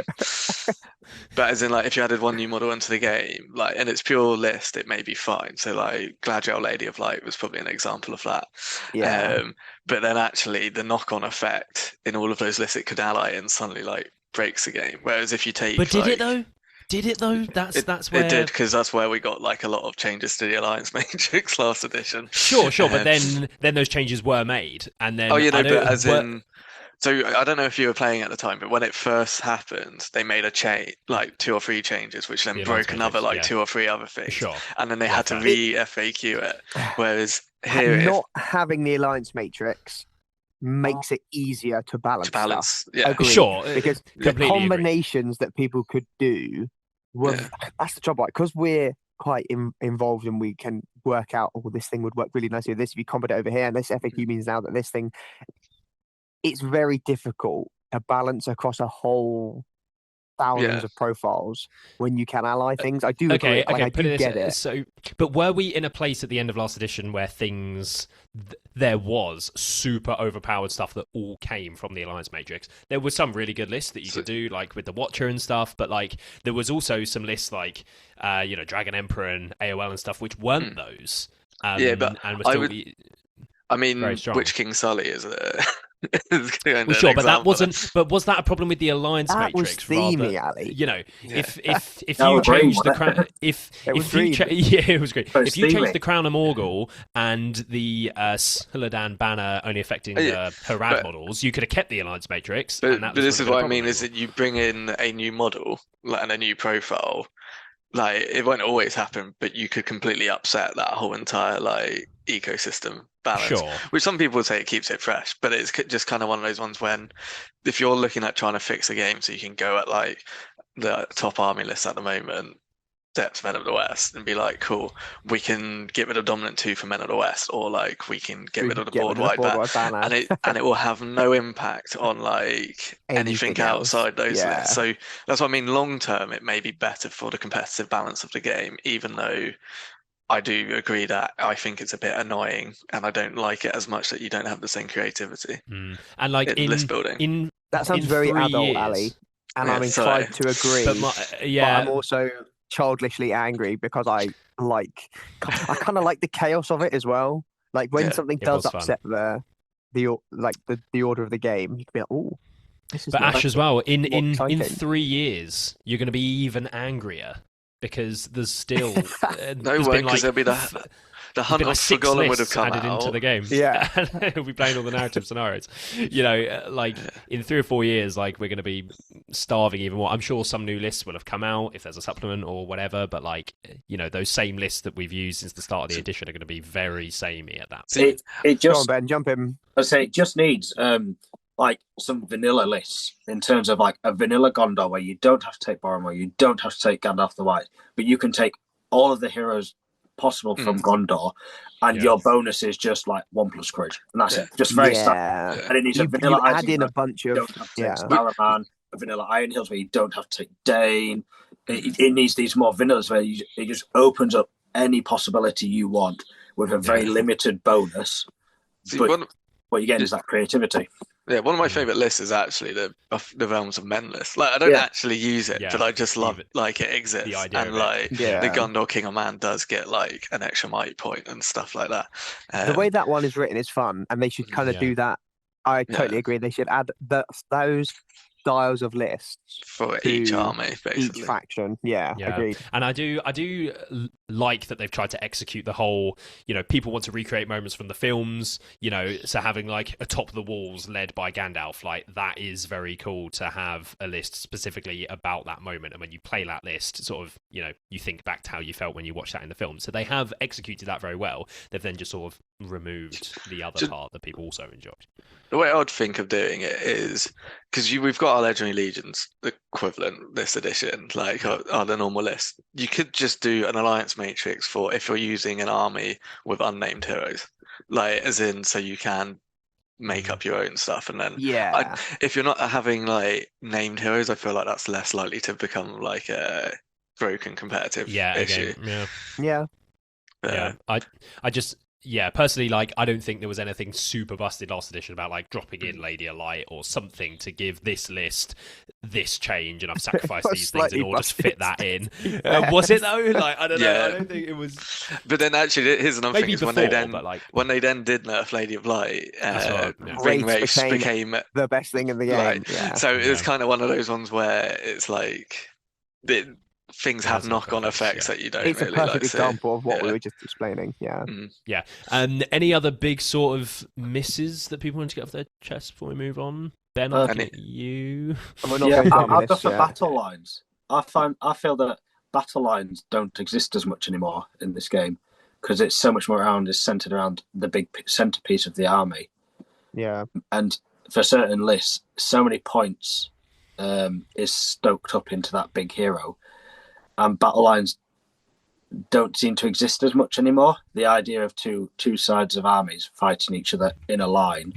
But as in like if you added one new model into the game, like in its pure list, it may be fine. So like Gladiator Lady of Light was probably an example of that. Yeah. But then actually the knock-on effect in all of those lists it could ally in suddenly like breaks the game. Whereas if you take But did it though? Did it though? That's where it did, because that's where we got like a lot of changes to the Alliance Matrix last edition. Sure, but then those changes were made, and then so I don't know if you were playing at the time, but when it first happened, they made a change, like 2 or 3 changes, which then broke another 2 or 3 other things. Sure. And then they had to re-FAQ it. Whereas here, not having the Alliance Matrix makes it easier to balance. Stuff. Yeah. Agreed. Sure. Because the combinations that people could do were that's the trouble. Because we're quite involved and we can work out, this thing would work really nicely with this if you combo it over here, and this FAQ means now that this thing. It's very difficult to balance across a whole thousands of profiles when you can ally things. I do agree. I do get it. So, but were we in a place at the end of last edition where there was super overpowered stuff that all came from the Alliance Matrix? There were some really good lists that you could do, like with the Watcher and stuff, but like there was also some lists like Dragon Emperor and AOL and stuff, which weren't those. I mean, Witch King Sully is a... sure, but that wasn't. But was that a problem with the Alliance Matrix? Was themey, Ali. If you change the crown, it was great. If you change the Crown of Morgul and the Suladan banner only affecting the Harad models, you could have kept the Alliance Matrix. But this is what I mean: is that you bring in a new model and a new profile. Like it won't always happen, but you could completely upset that whole entire ecosystem balance. Sure. Which some people would say it keeps it fresh, but it's just kind of one of those ones when, if you're looking at trying to fix a game, so you can go at like the top army list at the moment, Depths Men of the West, and be like, cool, we can get rid of Dominant 2 for Men of the West, or like we can get rid of the board-wide banner, and it will have no impact on like anything outside those lists. So that's what I mean. Long term, it may be better for the competitive balance of the game, even though I do agree that I think it's a bit annoying, and I don't like it as much that you don't have the same creativity. And like in list building, that sounds very adult, Ali, and I'm inclined to agree. But I'm also childishly angry because I kind of like the chaos of it as well. Like when something does upset the the order of the game, you could be like, oh, this is But Ash as well, in exciting. 3 years, you're going to be even angrier because there's still No way, because there'll be the hunt like for 6 Gollum would have lists come added out. into the game. Yeah. We'll be playing all the narrative scenarios. Like in 3 or 4 years, like we're going to be starving even more. I'm sure some new lists will have come out if there's a supplement or whatever, but like those same lists that we've used since the start of the edition are going to be very samey at that point. It Go on, just Ben, jump in. I say it just needs like some vanilla lists in terms of like a vanilla Gondor where you don't have to take Boromir, you don't have to take Gandalf the White, but you can take all of the heroes possible from Gondor, and your bonus is just like 1+ courage, and that's it. Just very standard. And it needs a vanilla you add in a bunch of you don't have to take Saruman, a vanilla Iron Hills where you don't have to take Dane. It needs these more vanillas where it just opens up any possibility you want with a very limited bonus. But what you get is that creativity. Yeah, one of my favourite lists is actually the Realms of Men list. Like, I don't actually use it, but I just love it. Like, it exists, and like the Gondor King of Man does get like an extra might point and stuff like that. The way that one is written is fun, and they should kind of do that. I totally agree. They should add those styles of lists for each army, basically. Each faction. Yeah, agreed. And I do like that they've tried to execute the whole, people want to recreate moments from the films, so having like a top of the walls led by Gandalf, like that is very cool to have a list specifically about that moment. And when you play that list, sort of, you think back to how you felt when you watched that in the film. So they have executed that very well. They've then just sort of removed the other part that people also enjoyed. The way I'd think of doing it is because we've got our Legendary Legions equivalent this edition, like on the normal list. You could just do an alliance matrix for if you're using an army with unnamed heroes, like as in so you can make up your own stuff, and then if you're not having like named heroes, I feel like that's less likely to become like a broken competitive issue. Personally, like, I don't think there was anything super busted last edition about like dropping in Lady of Light or something to give this list this change, and I've sacrificed these things in order to fit that in. Was it though? Like, I don't know. I don't think it was. But then actually, here's another thing: is when they then did nerf Lady of Light, Ring Race became the best thing in the game. So it's kind of one of those ones where it's like things have knock-on effects that you don't it's really a perfect like example of what we were just explaining. Any other big sort of misses that people want to get off their chest before we move on? Ben, I'll get you. I've got the battle lines. I feel that battle lines don't exist as much anymore in this game because it's so much more centered around the big centerpiece of the army. And for certain lists, so many points is stoked up into that big hero. And battle lines don't seem to exist as much anymore. The idea of two sides of armies fighting each other in a line.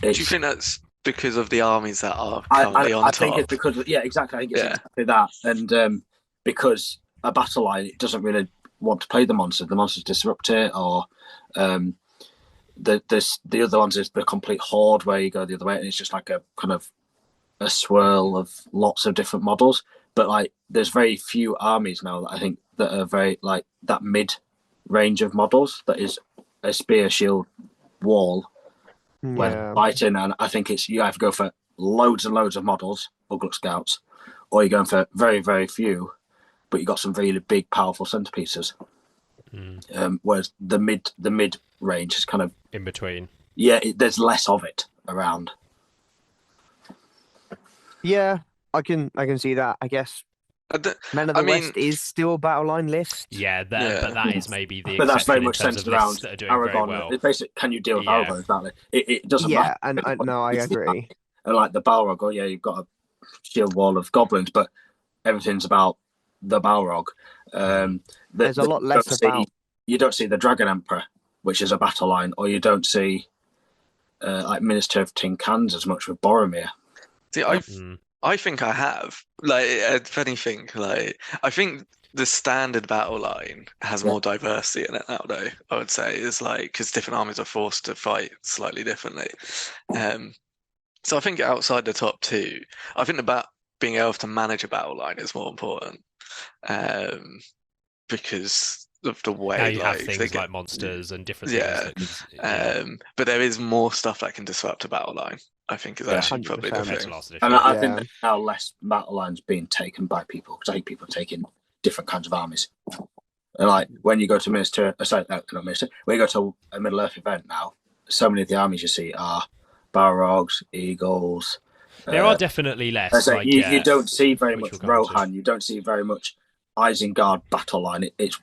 Do you think that's because of the armies that are currently on top? I think it's because exactly. I think it's exactly that, and because a battle line it doesn't really want to play the monsters. The monsters disrupt it, or the other ones is the complete horde where you go the other way, and it's just like a kind of a swirl of lots of different models. But like, there's very few armies now that I think that are very like that mid range of models. That is a spear, shield, wall when fighting, and I think it's you either go for loads and loads of models, Ugluk Scouts, or you're going for very very few, but you got some really big powerful centerpieces. Whereas the mid range is kind of in between. There's less of it around. I can see that. I guess Men of the West is still a battle line list. But that is maybe the. But that's very much centered centered around that are doing Aragorn. very well. It's basically, can you deal with Aragorn? Exactly. It doesn't matter. And I agree. And like the Balrog, you've got a shield wall of goblins, but everything's about the Balrog. There's a lot less about. You don't see the Dragon Emperor, which is a battle line, or you don't see like Minister of Tin Cans as much with Boromir. See, I think I have. Like, if anything, like I think the standard battle line has more diversity in it now, though. I would say is like because different armies are forced to fight slightly differently. So I think outside the top two, I think about being able to manage a battle line is more important. Because of the way How you have like they things get, like monsters and different yeah. things that could, But there is more stuff that can disrupt a battle line. I think is Yeah. actually probably the 100%. compared to thing. last edition. And I Yeah. think there's now less battle lines being taken by people because I think people are taking different kinds of armies. And like when you go to when you go to a Middle Earth event now, so many of the armies you see are Balrogs, Eagles. There are definitely less. So Like, you don't see very which much we'll come on to. Rohan. You don't see very much Isengard battle line. It's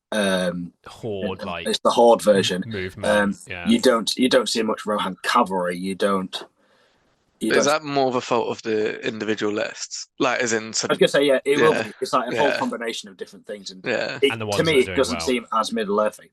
the horde, like it's the horde version. movement. You don't see much Rohan cavalry. Is that more of a fault of the individual lists? Like, as in, I was gonna say, yeah, it will be. It's like a whole Yeah. combination of different things, and yeah, And the ones to me, that are it doing doesn't well. seem as Middle Earthy,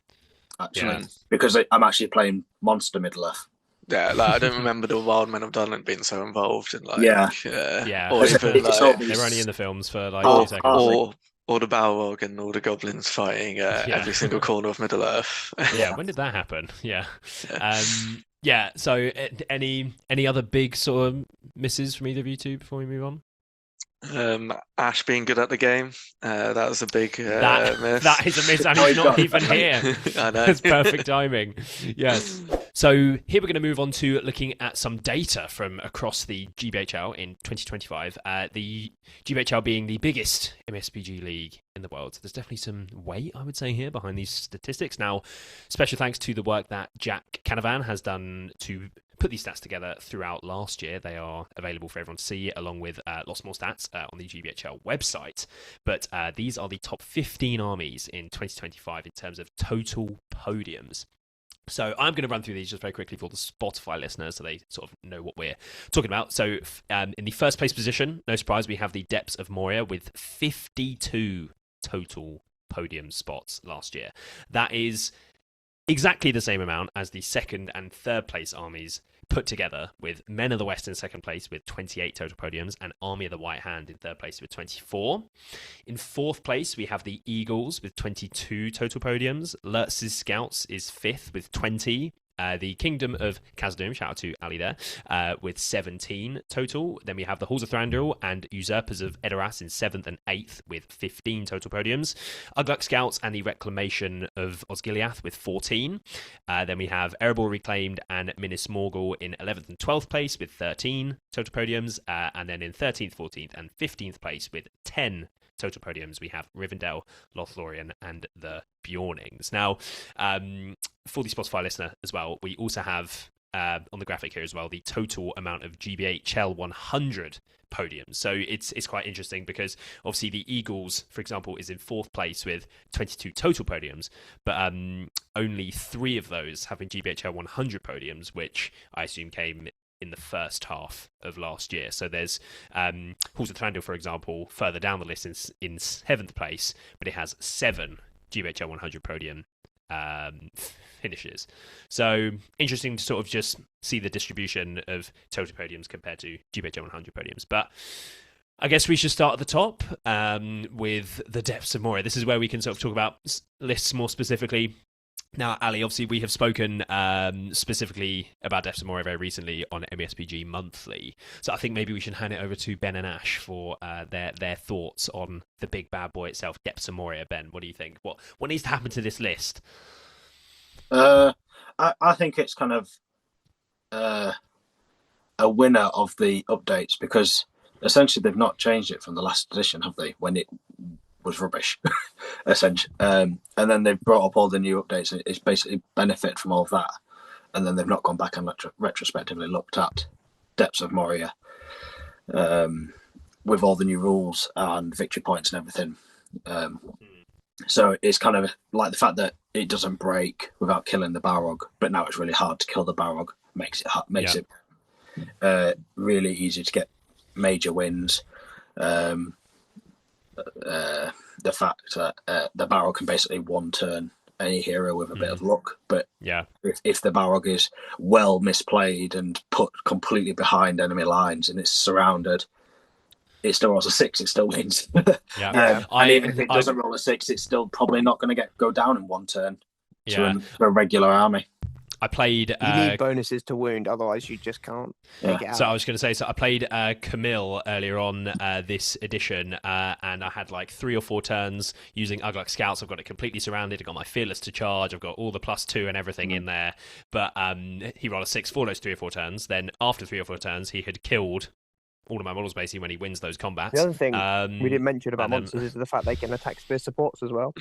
actually, Yeah. because I'm actually playing Monster Middle Earth. yeah. Like, I don't remember the Wild Men of Dunland being so involved in like, Yeah. Yeah. or It's- even it's all like, these- They were only in the films for like Oh, 2 seconds. or the Balrog and all the goblins fighting every single corner of Middle Earth. Yeah, when did that happen? Yeah. Yeah. So any other big sort of misses from either of you two before we move on? Ash being good at the game, that was a big miss. That is a miss, and he's not even here. I know. That's perfect timing. Yes. So here we're going to move on to looking at some data from across the GBHL in 2025. The GBHL being the biggest MSBG league in the world. So there's definitely some weight, I would say, here behind these statistics. Now, special thanks to the work that Jack Canavan has done to put these stats together throughout last year. They are available for everyone to see, along with lots more stats on the GBHL website. But these are the top 15 armies in 2025 in terms of total podiums. So I'm going to run through these just very quickly for the Spotify listeners so they sort of know what we're talking about. So in the first place position, no surprise, we have the Depths of Moria with 52 total podium spots last year. That is exactly the same amount as the second and third place armies put together, with Men of the West in second place with 28 total podiums and Army of the White Hand in third place with 24. In fourth place, we have the Eagles with 22 total podiums. Lurtz's Scouts is fifth with 20. The Kingdom of Khazad-dûm, shout out to Ali there, with 17 total. Then we have the Halls of Thranduil and Usurpers of Edoras in 7th and 8th with 15 total podiums. Ugluk Scouts and the Reclamation of Osgiliath with 14. Then we have Erebor Reclaimed and Minas Morgul in 11th and 12th place with 13 total podiums. And then in 13th, 14th and 15th place with 10 total podiums, we have Rivendell, Lothlorien, and the Bjornings. Now, for the Spotify listener as well, we also have on the graphic here as well the total amount of GBHL 100 podiums. So it's quite interesting because obviously the Eagles, for example, is in fourth place with 22 total podiums, but only 3 of those have been GBHL 100 podiums, which I assume came in the first half of last year. So there's Halls of Thranduil, for example, further down the list in 7th place, but it has 7 GBHL 100 podium finishes. So interesting to sort of just see the distribution of total podiums compared to GBHL 100 podiums. But I guess we should start at the top with the Depths of Moria. This is where we can sort of talk about lists more specifically. Now, Ali, obviously we have spoken specifically about Depths of Moria very recently on MSBG Monthly. So I think maybe we should hand it over to Ben and Ash for their thoughts on the big bad boy itself, Depths of Moria. Ben, what do you think? What needs to happen to this list? I think it's kind of a winner of the updates because essentially they've not changed it from the last edition, have they? When it was rubbish, essentially. And then they've brought up all the new updates and it's basically benefit from all of that. And then they've not gone back and retrospectively looked at Depths of Moria with all the new rules and victory points and everything. So it's kind of like the fact that it doesn't break without killing the Balrog, but now it's really hard to kill the Balrog. Makes it really easy to get major wins. The fact that the Balrog can basically one turn any hero with a bit of luck, but if the Balrog is well misplayed and put completely behind enemy lines and it's surrounded, it still rolls a 6, it still wins. And even if it doesn't roll a 6, it's still probably not going to go down in one turn to a regular army. I played. You need bonuses to wound, otherwise you just can't take it out. So I was going to say, I played Camille earlier on this edition, and I had like 3 or 4 turns using Ugluk Scouts. I've got it completely surrounded. I've got my Fearless to charge. I've got all the +2 and everything in there. But he rolled a 6 for those 3 or 4 turns. Then after 3 or 4 turns, he had killed all of my models basically when he wins those combats. The other thing we didn't mention about monsters is the fact they can attack spear supports as well,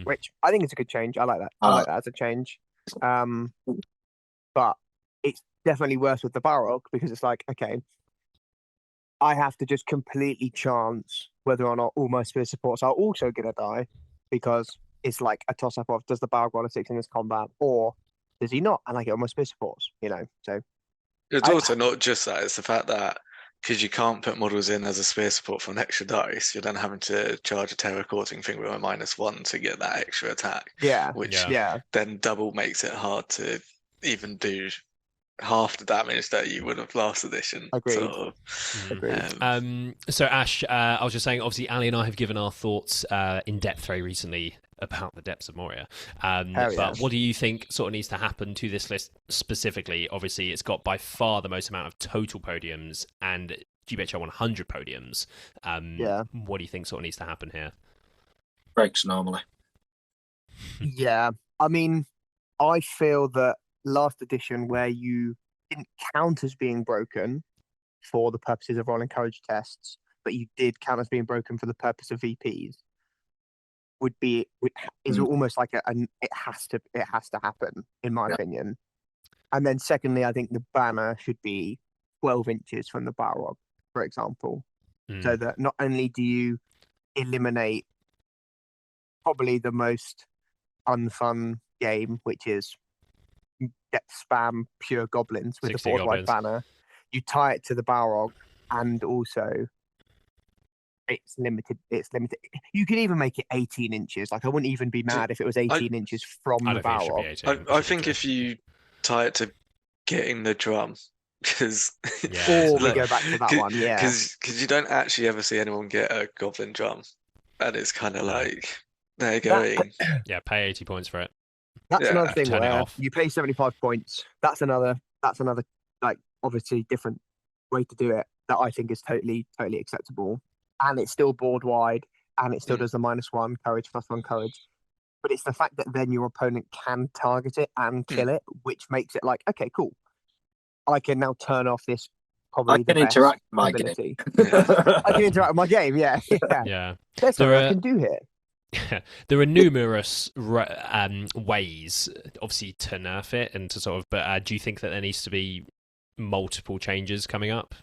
which I think is a good change. I like that. I like that as a change. But it's definitely worse with the Balrog because it's like, okay, I have to just completely chance whether or not all my spear supports are also going to die, because it's like a toss-up of, does the Balrog roll a 6 in this combat or does he not? And I get all my spear supports, so... It's also not just that, it's the fact that because you can't put models in as a spear support for an extra dice, you're then having to charge a terror courting thing with a -1 to get that extra attack. Yeah. Which then double makes it hard to even do half the damage that you would have last edition. Agreed. Sort of. Agreed. So Ash, I was just saying, obviously Ali and I have given our thoughts in depth very recently about the depths of Moria. But what do you think sort of needs to happen to this list specifically? Obviously, it's got by far the most amount of total podiums and GBHL 100 podiums. What do you think sort of needs to happen here? Breaks normally. Yeah. I mean, I feel that last edition where you didn't count as being broken for the purposes of rolling courage tests, but you did count as being broken for the purpose of VPs, is almost like it has to happen, in my opinion. And then secondly, I think the banner should be 12 inches from the Balrog, for example, so that not only do you eliminate probably the most unfun game, which is spam pure goblins with the board-wide banner, you tie it to the Balrog, and also it's limited. You could even make it 18 inches. Like, I wouldn't even be mad if it was 18 inches from the Balrog. I think if you tie it to getting the drum, because or we go back to that one, because you don't actually ever see anyone get a goblin drum, and it's kind of like they're going. Pay 80 points for it. That's another thing where you pay 75 points. That's another like obviously different way to do it that I think is totally acceptable, and it's still board wide, and it still does the -1 courage +1 courage. But it's the fact that then your opponent can target it and kill it, which makes it like, okay, cool. I can now turn off this. Probably I can interact with my ability. Game. I can interact with my game. Yeah. That's what I can do here. There are numerous ways, obviously, to nerf it and to sort of. But do you think that there needs to be multiple changes coming up?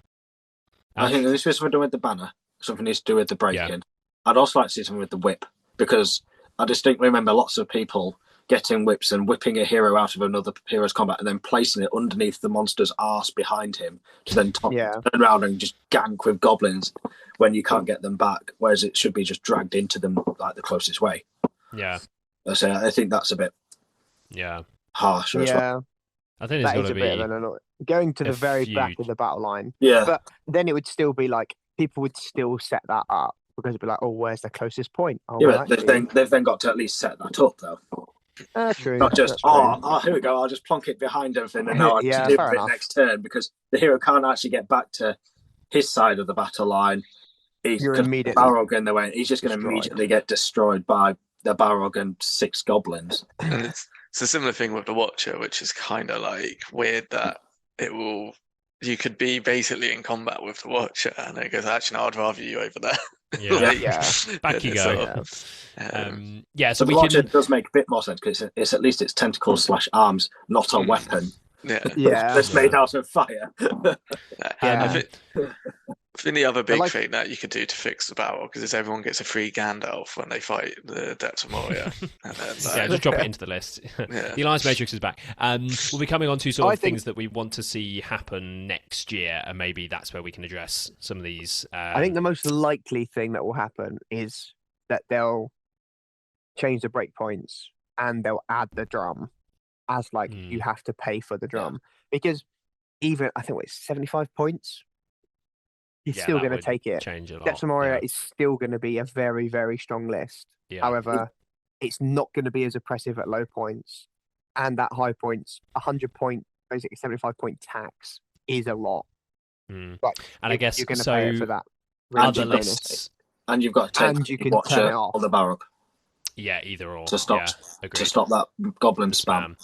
I think this is something with the banner. Something needs to do with the break-in. Yeah. I'd also like to see something with the whip, because I distinctly remember lots of people getting whips and whipping a hero out of another hero's combat and then placing it underneath the monster's arse behind him to then turn around and just gank with goblins when you can't get them back, whereas it should be just dragged into them like the closest way. Yeah. So I think that's a bit harsh as well. I think it's got to be bit of an annoying. Going to the very back of the battle line. Yeah. But then it would still be like, people would still set that up, because it'd be like, oh, where's the closest point? Oh, yeah, but they've then got to at least set that up, though. True. Not just, here we go, I'll just plonk it behind everything and now I have to do it next turn, because the hero can't actually get back to his side of the battle line. You're immediately Balrog in the way. He's just going to immediately get destroyed by the Balrog and 6 goblins. And it's a similar thing with the Watcher, which is kind of like weird that you could be basically in combat with the Watcher, and it goes, actually, no, I'd rather you over there. Back you go. So the Watcher does make a bit more sense, because it's at least its tentacles / arms, not a weapon. That's made out of fire. I think the other big thing that you could do to fix the battle, because is everyone gets a free Gandalf when they fight the Depths of Moria. And then, just drop it into the list. The Alliance Matrix is back. We'll be coming on to sort of things that we want to see happen next year, and maybe that's where we can address some of these. I think the most likely thing that will happen is that they'll change the breakpoints and they'll add the drum as you have to pay for the drum, because even I think it's 75 points. You're still going to take it. Depths of Moria is still going to be a very, very strong list. However, it's not going to be as oppressive at low points. and at high points, 100-point, basically 75-point tax is a lot. Mm. Like, And I guess you're going to so. pay it for that. Other bonus. lists, And you've got to take And you can watcher turn it off. or the Barrock yeah, either or. to stop Yeah, agreed. to stop that goblin The spam.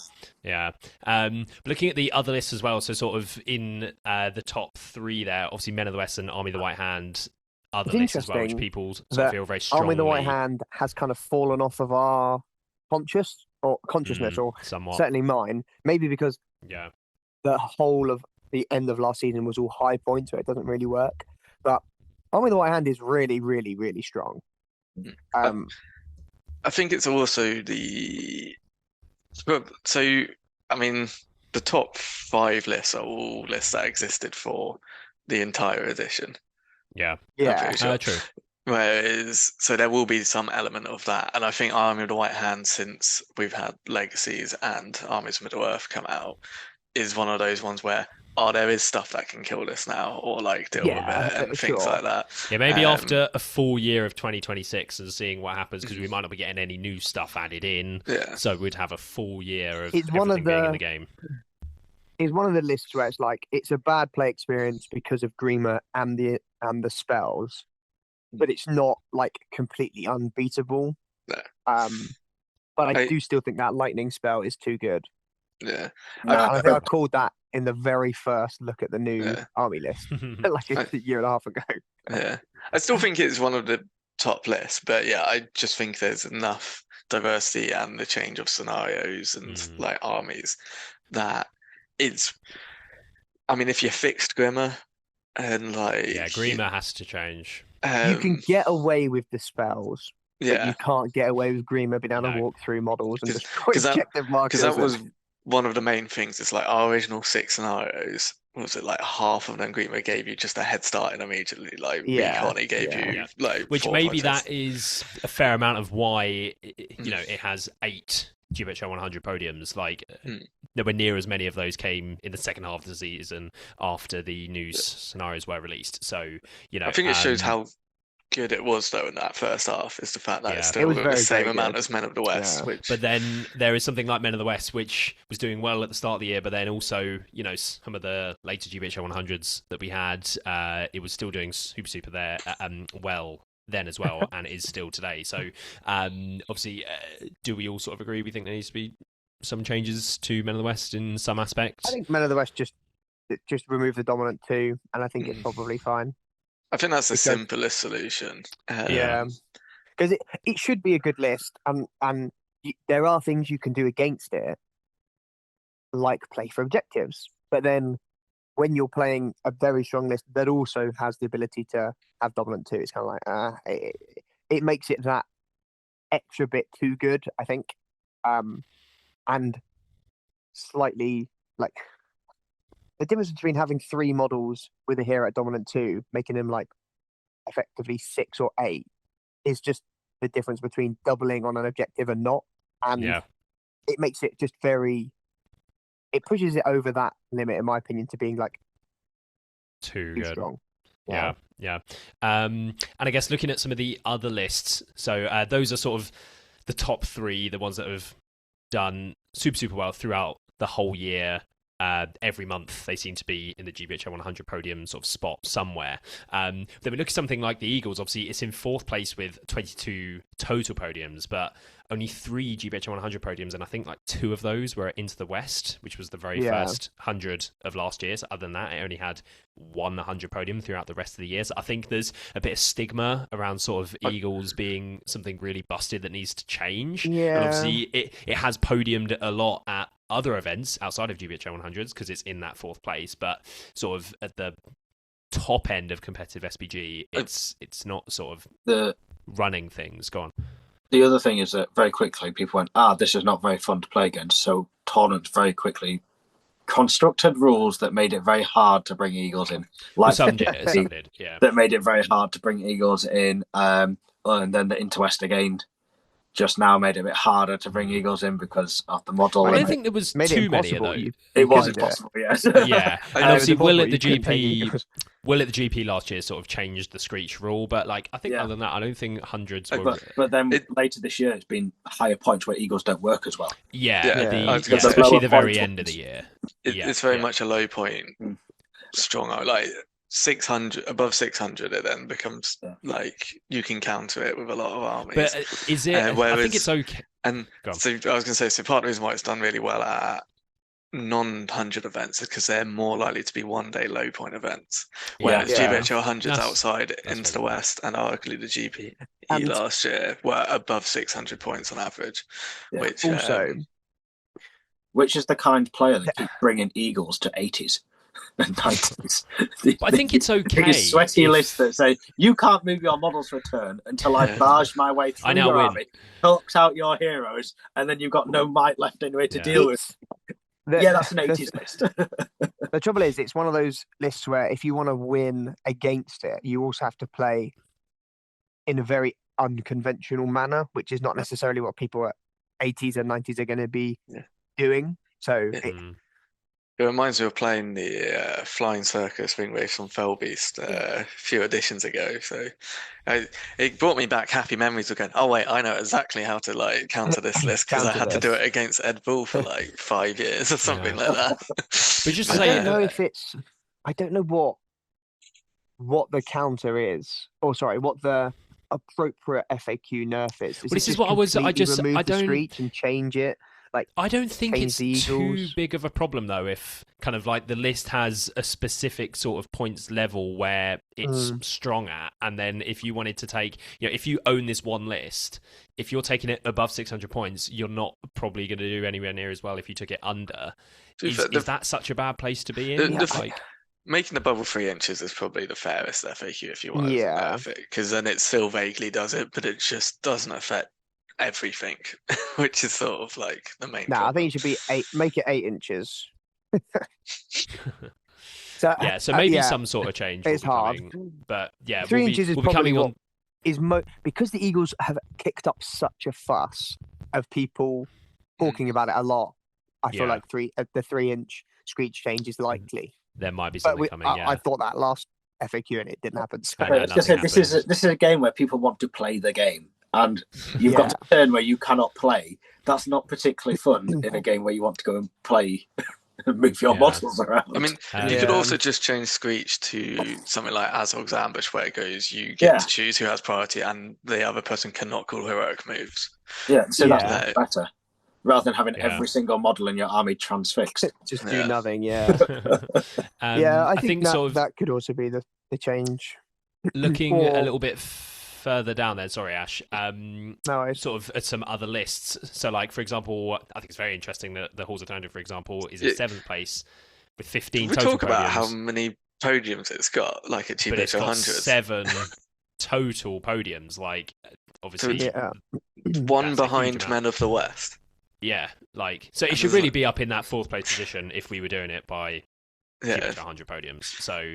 Yeah. But looking at the other lists as well, so sort of in the top 3 there, obviously Men of the West and Army of the White Hand, other It's lists as well, which interesting people sort that of feel very strongly. Army of the White Hand has kind of fallen off of our consciousness, or somewhat. certainly mine. Maybe because Yeah. the whole of the end of last season was all high points, so it doesn't really work. But Army of the White Hand is really, really, really strong. I think it's also so I mean, the top 5 lists are all lists that existed for the entire edition. Yeah. Yeah, I'm pretty sure. True. Whereas, so there will be some element of that, and I think Army of the White Hand, since we've had Legacies and Armies of Middle Earth come out, is one of those ones where there is stuff that can kill this now, or like deal with it and things like that. Yeah, maybe after a full year of 2026 and seeing what happens, because we might not be getting any new stuff added in. Yeah. So we'd have a full year of It's everything one of being in the- the game. It's one of the lists where it's like it's a bad play experience because of Grima and the spells, but it's not like completely unbeatable. No. But I I- do still think that lightning spell is too good. Yeah. And I think I called that in the very first look at the new Yeah. army list, like a year and a half ago. Yeah. I still think it's one of the top lists, but yeah, I just think there's enough diversity and the change of scenarios and like armies that it's. I mean, if you fixed Grimmer and like Yeah, Grima has to change. You can get away with the spells, but yeah, you can't get away with Grima being able to No. walk through models and 'Cause- destroy 'cause that- objective markers. because that was one of the main things. It's like our original 6 scenarios. Was it like half of them Grima gave you just a head start and immediately like Yeah, Recon he gave yeah. you Yeah. like Which 4 or maybe 5 that tests. is a fair amount of why it has 8 GBHL 100 podiums. Like nowhere near as many of those came in the second half of the season after the news scenarios were released. So I think it shows how good it was though in that first half is the fact that it's It still was the very, same very amount good. as Men of the West. Yeah. Which But then there is something like Men of the West, which was doing well at the start of the year, but then also, some of the later GBHL 100s that we had, it was still doing super there well then as well, and is still today. So obviously, do we all sort of agree? We think there needs to be some changes to Men of the West in some aspects? I think Men of the West just remove the dominant 2, and I think it's probably fine. I think that's the Because- simplest solution. Yeah, because it should be a good list, and there are things you can do against it, like play for objectives. But then, when you're playing a very strong list that also has the ability to have dominant 2, it's kind of like it makes it that extra bit too good, I think, and slightly like the difference between having 3 models with a hero at dominant 2, making them like effectively 6 or 8, is just the difference between doubling on an objective and not. And it makes it just it pushes it over that limit, in my opinion, to being like too too good. strong. Yeah. And I guess looking at some of the other lists, so those are sort of the top 3, the ones that have done super well throughout the whole year. Every month they seem to be in the GBHL 100 podium sort of spot somewhere. Then we look at something like the Eagles. Obviously, it's in 4th place with 22 total podiums, but only 3 GBHL 100 podiums, and I think like 2 of those were Into the West, which was the very first 100 of last year. So other than that, it only had 1 100 podium throughout the rest of the year. So I think there's a bit of stigma around sort of Eagles being something really busted that needs to change. Yeah. And obviously, it has podiumed a lot at other events outside of GBHL 100s because it's in that 4th place, but sort of at the top end of competitive SBG, it's not sort of The running things. Go on. the other thing is that very quickly people went, this is not very fun to play against. So tournaments very quickly constructed rules that made it very hard to bring Eagles in. Like Some did, yeah. that made it very hard to bring Eagles in. And then the Interwest again just now made it a bit harder to bring Eagles in because of the model. I Well, don't think there was Made it too many of impossible. those. it was couldn't do it. impossible, yes. Yeah, and I obviously It was Will impossible, at the you couldn't take GP Eagles. Will at the GP last year sort of changed the Screech rule, but like I think Yeah. other than that, I don't think hundreds were. But then later this year, it's been higher points where Eagles don't work as well. Yeah, I was gonna say- especially lower the very point end of ones. the year. It's very much a low point, strong. Like 600, above 600, it then becomes like you can counter it with a lot of armies. But is it? I whereas- think it's okay. And Go on. so I was going to say, so part of the reason why it's done really well at non-100 events is because they're more likely to be one-day low point events. Whereas GBHL 100s That's outside into the very West and arguably the GP And- last year were above 600 points on average. Yeah. Which Also, Which is the kind player that keeps bringing Eagles to 80s and 90s. But I think it's okay. Biggest sweaty if- list that say, you can't move your models for a turn until I barge my way through I now your win. army, hulks out your heroes, and then you've got no might left anyway to Yeah. deal with. the- Yeah, that's an the- 80s list. The trouble is, it's one of those lists where if you want to win against it, you also have to play in a very unconventional manner, which is not necessarily what people at 80s and 90s are going to be doing. So Yeah. it, It reminds me of playing the Flying Circus Wing Race on Fellbeast a few editions ago. So it brought me back happy memories of going, oh wait, I know exactly how to like counter this list because I Counter had to this. do it against Ed Bull for like 5 years or something like that. But just I say don't know if it's. I don't know what the counter is, or sorry, what the appropriate FAQ nerf is. Well, this is what I was. I remove the don't. Screech and change it. Like I don't think change it's the too Eagles. big of a problem though if kind of like the list has a specific sort of points level where it's strong at, and then if you wanted to take, if you own this one list, if you're taking it above 600 points, you're not probably going to do anywhere near as well if you took it under. Is that such a bad place to be in? Making the bubble 3 inches is probably the fairest FAQ if you want to nerf it, because then it still vaguely does it, but it just doesn't affect everything, which is sort of like the main problem. I think it should be 8. Make it 8 inches. So maybe some sort of change. It's hard, but 3 inches is we'll probably be what is because the Eagles have kicked up such a fuss of people talking about it a lot. I feel like the 3-inch Screech change is likely. There might be something coming. I thought that last FAQ and it didn't happen. So. This is a game where people want to play the game, and you've got a turn where you cannot play. That's not particularly fun in a game where you want to go and play and move your models around. I mean, you could also just change Screech to something like Azog's Ambush, where it goes, you get to choose who has priority, and the other person cannot call heroic moves. Yeah, so that's better. Rather than having every single model in your army transfixed. Just do nothing, I think that could also be the change. Looking a little bit further down there, sorry Ash, sort of at some other lists. So like, for example, I think it's very interesting that the Halls of Thunder, for example, is in 7th place with 15 total podiums. We talk about how many podiums it's got, like at GBHL 100s. 7 total podiums, like obviously one behind Men of the West. Yeah, so it should really be up in that 4th place position if we were doing it by 100 podiums. So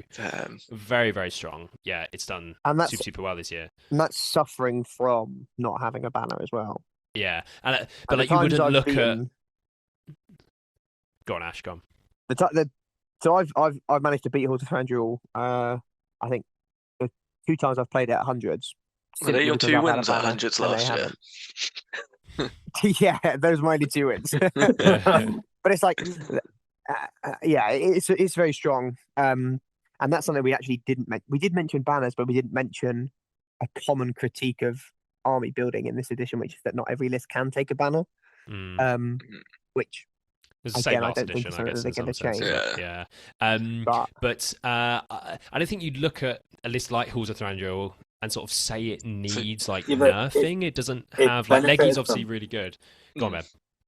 very, very strong. Yeah, it's done super well this year. And that's suffering from not having a banner as well. Yeah, but like you wouldn't look at. Go on, Ash. Go on. So I've managed to beat Halls of Thranduil. I think the 2 times I've played it at hundreds. Were they your 2 wins at hundreds last year? Yeah, those are my only 2 wins. But it's like, it's very strong. And that's something we actually didn't mention. We did mention banners, but we didn't mention a common critique of army building in this edition, which is that not every list can take a banner. Which again, I don't think they're going to change. But I don't think you'd look at a list like Halls of Thranduil and sort of say it needs nerfing. It doesn't have Leggy's obviously really good. Go on, man.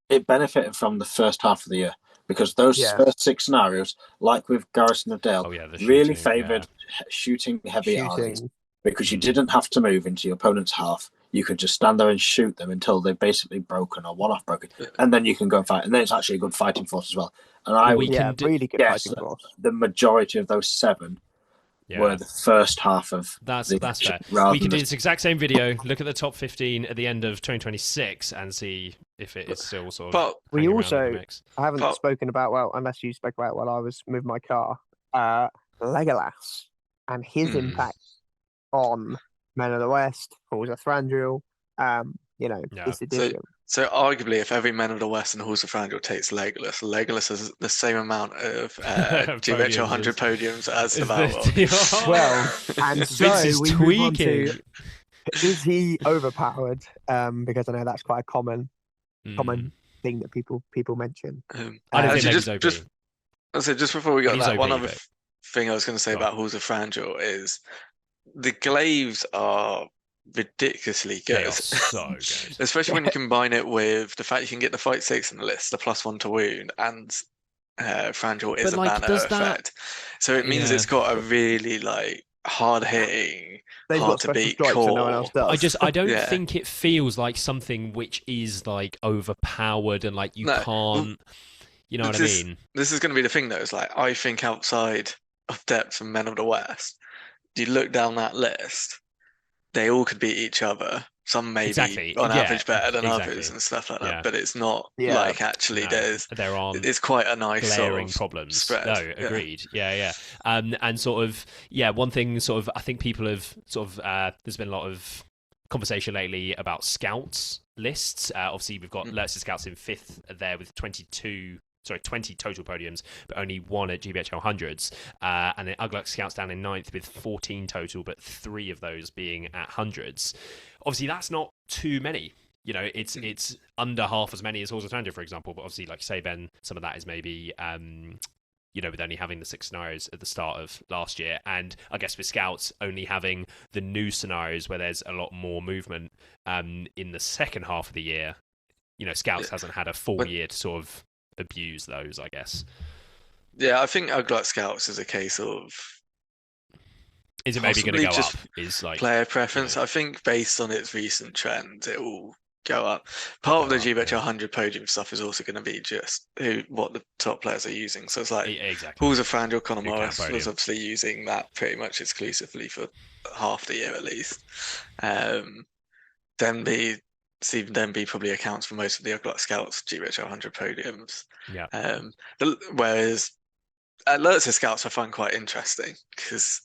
It benefited from the first half of the year because those first 6 scenarios, like with Garrison of Dale, really favoured shooting heavy armies because you didn't have to move into your opponent's half. You could just stand there and shoot them until they've basically broken or one-off broken, and then you can go and fight. And then it's actually a good fighting force as well. And really good fighting force. The majority of those 7 were the first half of that's fair. We can do this exact same video, look at the top 15 at the end of 2026 and see if it is still sort of. But we also haven't spoken about, unless you spoke about while I was moving my car, Legolas. and his Mm. impact on Men of the West, Halls of Thranduil, Yeah. is the difference. So arguably, if every Men of the West and Halls of Thranduil takes Legolas has the same amount of GBHL 100 podiums as the Balrog. Well, and Vince so is we move on tweaking. to, is he overpowered? Because I know that's quite a common thing that people mention. I don't actually, think Lego's OP. just before we got He's that, OP, one other but- thing I was going to say Go on. about Halls of Thranduil is the glaives are ridiculously They good. are so good. Especially when you combine it with the fact you can get the fight 6 in the list, the +1 to wound, and Thranduil is But, a like, banner does effect. So it means Yeah. it's got a really hard hitting, They've hard got to special beat strikes that no one else core. does. I don't Yeah. think it feels like something which is overpowered and you No. can't. You know what I mean? This is going to be the thing, though. Is I think outside of Depth and Men of the West, you look down that list, they all could beat each other. Some maybe Exactly. on Yeah, average better than exactly. others and stuff like that. Yeah. But it's not Yeah. actually No, there aren't it's quite a nice sort glaring of problems. spread. No, Yeah. agreed. Yeah. And one thing I think people have there's been a lot of conversation lately about scouts lists. Obviously, we've got Lurtz's scouts in 5th there with 20 total podiums, but only 1 at GBHL hundreds. And then Ugluk scouts down in 9th with 14 total, but 3 of those being at hundreds. Obviously, that's not too many. It's under half as many as Halls of Thranduil, for example. But obviously, like you say, Ben, some of that is maybe with only having the 6 scenarios at the start of last year, and I guess with scouts only having the new scenarios where there's a lot more movement in the second half of the year. Scouts hasn't had a full year to sort of abuse those, I guess. Yeah, I think Ugluk Scouts is a case of Is it maybe going to go just up? Is player preference. I think based on its recent trends, it will go up. Part of the GBHL 100 podium stuff is also going to be just what the top players are using. So it's exactly. Halls of Thranduil, Conor Who can Morris podium. was obviously using that pretty much exclusively for half the year at least. Stephen Denby probably accounts for most of the Ugluk Scouts GBHL 100 podiums. Yeah. Whereas Lurtz's Scouts I find quite interesting because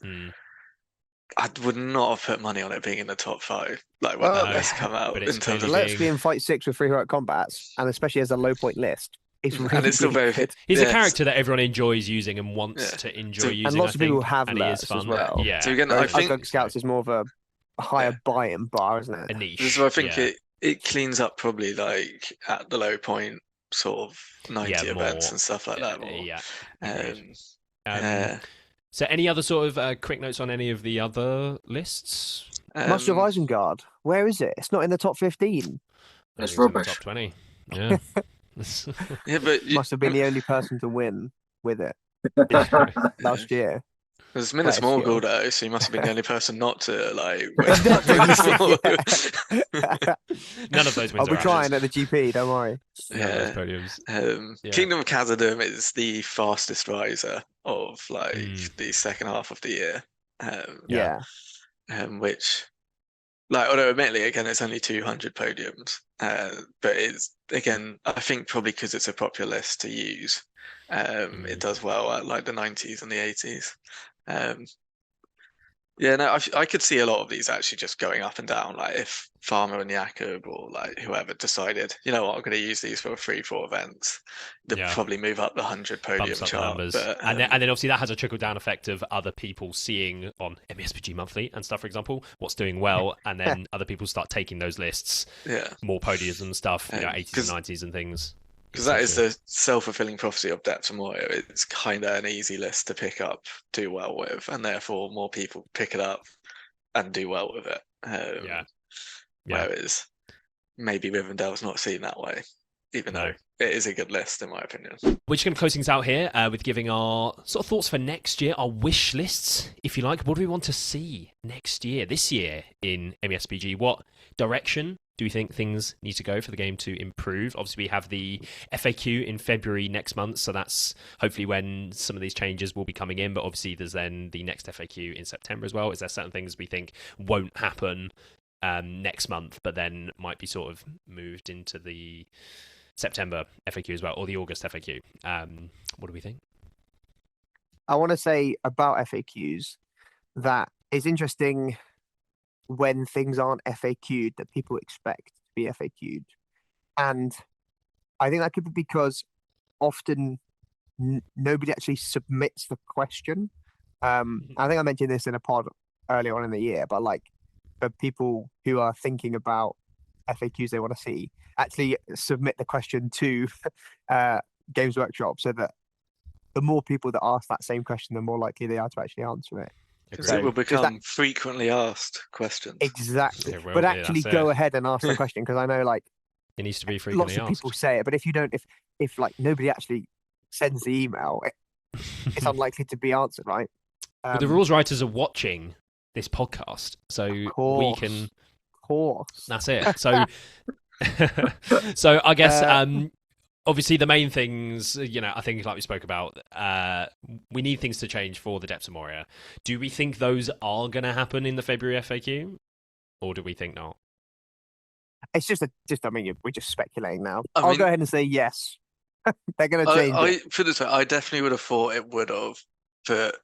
I would not have put money on it being in the top 5, when that list come out. but it's In terms of clearly Let's be in fight 6 with 3 heroic combats, and especially as a low point list. It's really, and it's still really very good. He's a yes. character that everyone enjoys using and wants to enjoy using. And lots I of people think, have and he is Lurtz fun. as well. Yeah. So again, I Whereas think Ugluk Scouts is more of a higher buy-in bar, isn't it? a niche. this is why I think yeah. it cleans up probably at the low point sort of 90 Yeah, events more. and stuff like that. More. Yeah. Yeah. So any other sort of quick notes on any of the other lists? Master of Isengard, where is it? It's not in the top 15. I It's think in the rubbish. top 20. Yeah. Yeah, but Must have been the only person to win with it last year. there's Minas Bless you. Morgul though, so you must have been the only person not to win. Not to Minas win, Morgul. None of those wins I'll be are trying at the GP, don't worry. None of Yeah. those podiums. Yeah. Kingdom of Khazad-dûm is the fastest riser of the second half of the year. Yeah. Which, although admittedly, again, it's only 200 podiums, but it's again, I think probably because it's a popular list to use, it does well at the 90s and the 80s. Yeah, no, I could see a lot of these actually just going up and down. If Farmer and Jakub or whoever decided, you know what, I'm going to use these for 3-4 events, they'd probably move up the 100 podium Bumps up the chart. numbers. But, and then obviously that has a trickle down effect of other people seeing on MESBG Monthly and stuff, for example, what's doing well, and then other people start taking those lists, more podiums and stuff, 80s and 90s and things. Because that is the self-fulfilling prophecy of Depth and Moyo. It's kind of an easy list to pick up, do well with, and therefore more people pick it up and do well with it. Whereas maybe Rivendell's not seen that way, even though it is a good list in my opinion. We're just going to close things out here with giving our sort of thoughts for next year, our wish lists, if you like. What do we want to see next year, this year in MESBG? What direction do we think things need to go for the game to improve? Obviously, we have the FAQ in February next month, so that's hopefully when some of these changes will be coming in. But obviously, there's then the next FAQ in September as well. Is there certain things we think won't happen next month, but then might be sort of moved into the September FAQ as well, or the August FAQ? What do we think? I want to say about FAQs, that it's interesting when things aren't FAQ'd that people expect to be FAQ'd. And I think that could be because often nobody actually submits the question. I think I mentioned this in a pod earlier on in the year, but like for people who are thinking about FAQs they want to see, actually submit the question to Games Workshop so that the more people that ask that same question, the more likely they are to actually answer it. Because it will become frequently asked questions. Exactly. It will But be, actually that's go it. ahead and ask the question, because I know like It needs to be lots frequently of asked. people say it, but if you don't, if like nobody actually sends the email, it's unlikely to be answered, right? Well, the rules writers are watching this podcast, so we can. Of course. That's it. So, so I guess obviously the main things, I think like we spoke about, we need things to change for the Depths of Moria. Do we think those are going to happen in the February FAQ, or do we think not? It's just I mean, we're just speculating now. I I'll mean- go ahead and say yes. They're going to change it. For this, I definitely would have thought it would have, but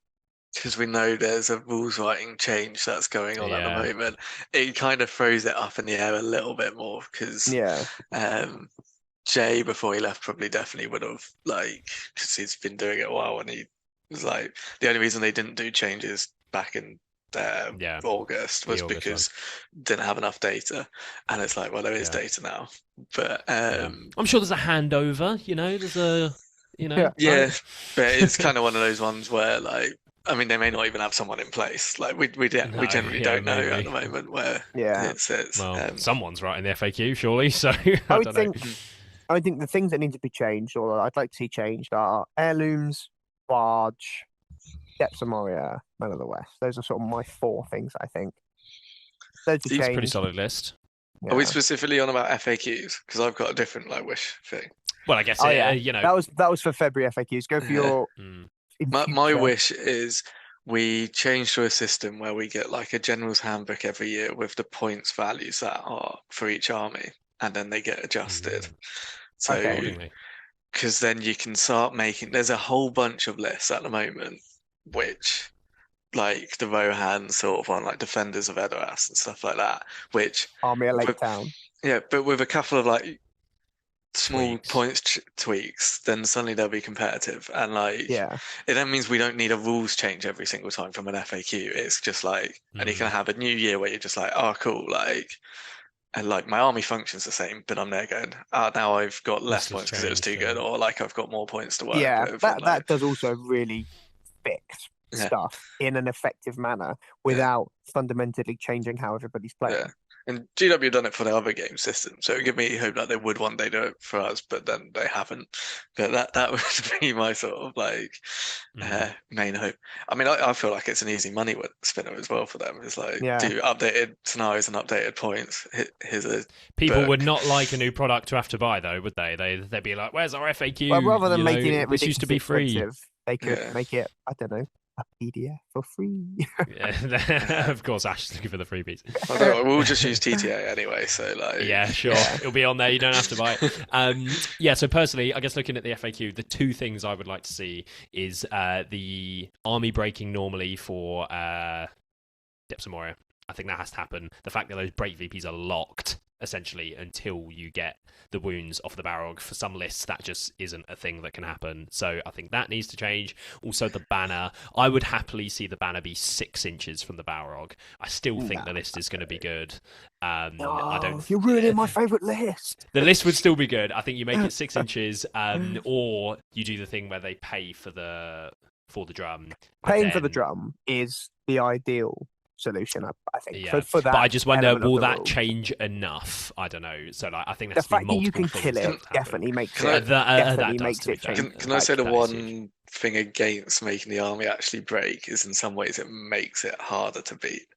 because we know there's a rules writing change that's going on at Yeah. the moment, it kind of throws it up in the air a little bit more. Because Yeah. Jay, before he left, probably definitely would have, like, because he's been doing it a while, and he was like, the only reason they didn't do changes back in August was August because didn't have enough data, and it's like, well, there is data now, but I'm sure there's a handover. There's a, yeah, right? but it's kind of one of those ones where, like, I mean, they may not even have someone in place. Like we generally don't know at the moment where it sits. Well, someone's writing the FAQ, surely. So I I would don't think. know. I think the things that need to be changed, or I'd like to see changed, are heirlooms, barge, Depths of Moria, Man of the West. Those are sort of my 4 things, I think. Those are These Pretty changed. solid list. Yeah. Are we specifically on about FAQs? Because I've got a different wish thing. Well, I guess Oh, yeah. That was for February FAQs. Go for your. My wish is we change to a system where we get like a general's handbook every year with the points values that are for each army, and then they get adjusted. So, accordingly. because then you can start making. There's a whole bunch of lists at the moment, which, like the Rohan sort of one, like Defenders of Edoras and stuff like that, which Army of Lake Town. Yeah, but with a couple of like small Tweaks. points tweaks, then suddenly they'll be competitive, and like Yeah. it then means we don't need a rules change every single time from an FAQ. It's just like, and you can have a new year where you're just like, oh cool, like, and like my army functions the same, but I'm there going, now I've got less This has points because it was too changed, good, or like I've got more points to work Yeah, with. that does also really fix stuff in an effective manner without fundamentally changing how everybody's playing. Yeah. And GW done it for the other game system, so it would give me hope that they would one day do it for us, but then they haven't. But that would be my sort of like main hope. I mean, I feel like it's an easy money spinner as well for them. It's like do updated scenarios and updated points. Here's a People book. would not like a new product to have to buy, though, would they? They'd be like, "Where's our FAQ?" Well, rather than making it this used to be free. expensive, they could make it, I don't know, a PDF for free. Of course, Ash is looking for the freebies. We'll just use TTA anyway, so like sure, it'll be on there. You don't have to buy it. So personally, I guess looking at the FAQ, the 2 things I would like to see is the army breaking normally for Depths of Moria. I think that has to happen. The fact that those break VPs are locked essentially until you get the wounds off the Balrog. For some lists, that just isn't a thing that can happen. So I think that needs to change. Also, the banner. I would happily see the banner be 6 inches from the Balrog. I still think the list is going to be good. I don't. You're ruining my favourite list. The list would still be good. I think you make it 6 inches, or you do the thing where they pay for the drum. Paying for the drum is the ideal solution, I think. Yeah, for that, but I just wonder, will that rules. change enough? I don't know. So I think the that's fact that you can kill it definitely makes it. Definitely makes it change. Can I say the one thing against making the army actually break is in some ways it makes it harder to beat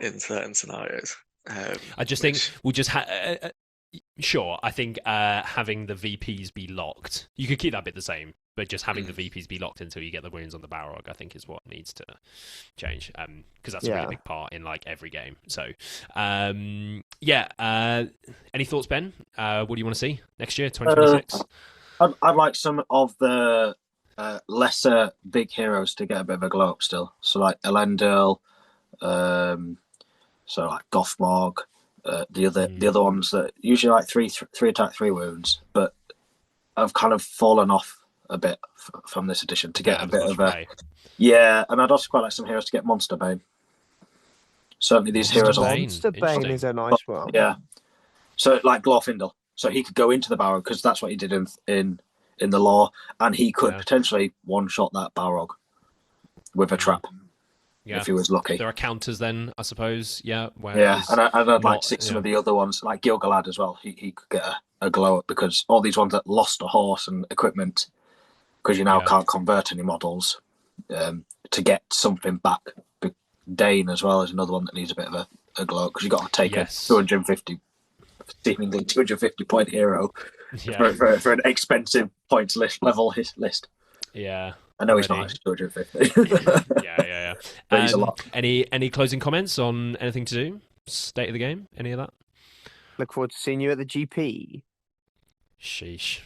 in certain scenarios. I just think we'll just sure. I think having the VPs be locked, you could keep that bit the same, but just having the VPs be locked until you get the wounds on the Balrog, I think, is what needs to change. Because that's a really big part in like every game. So, any thoughts, Ben? What do you want to see next year, 2026? I'd like some of the lesser big heroes to get a bit of a glow up still. So like Elendil, so like Gothmog, the other ones that usually like three attack, 3 wounds, but I've kind of fallen off a bit from this edition to get a bit of a and I'd also quite like some heroes to get Monster Bane. Certainly these heroes. Monster Bane is a nice one. Yeah. So like Glorfindel, so he could go into the Balrog because that's what he did in the lore, and he could potentially one-shot that Balrog with a trap if he was lucky. There are counters then, I suppose. Yeah. And I'd like to see some of the other ones, like Gil-galad as well. He could get a glow up because all these ones that lost a horse and equipment because you now can't convert any models to get something back. Dane as well is another one that needs a bit of a glow up because you got to take a 250, seemingly 250 point hero for an expensive points level list. Yeah. I know he's not 250. Yeah. But he's a lot. Any closing comments on anything to do? State of the game? Any of that? Look forward to seeing you at the GP. Sheesh.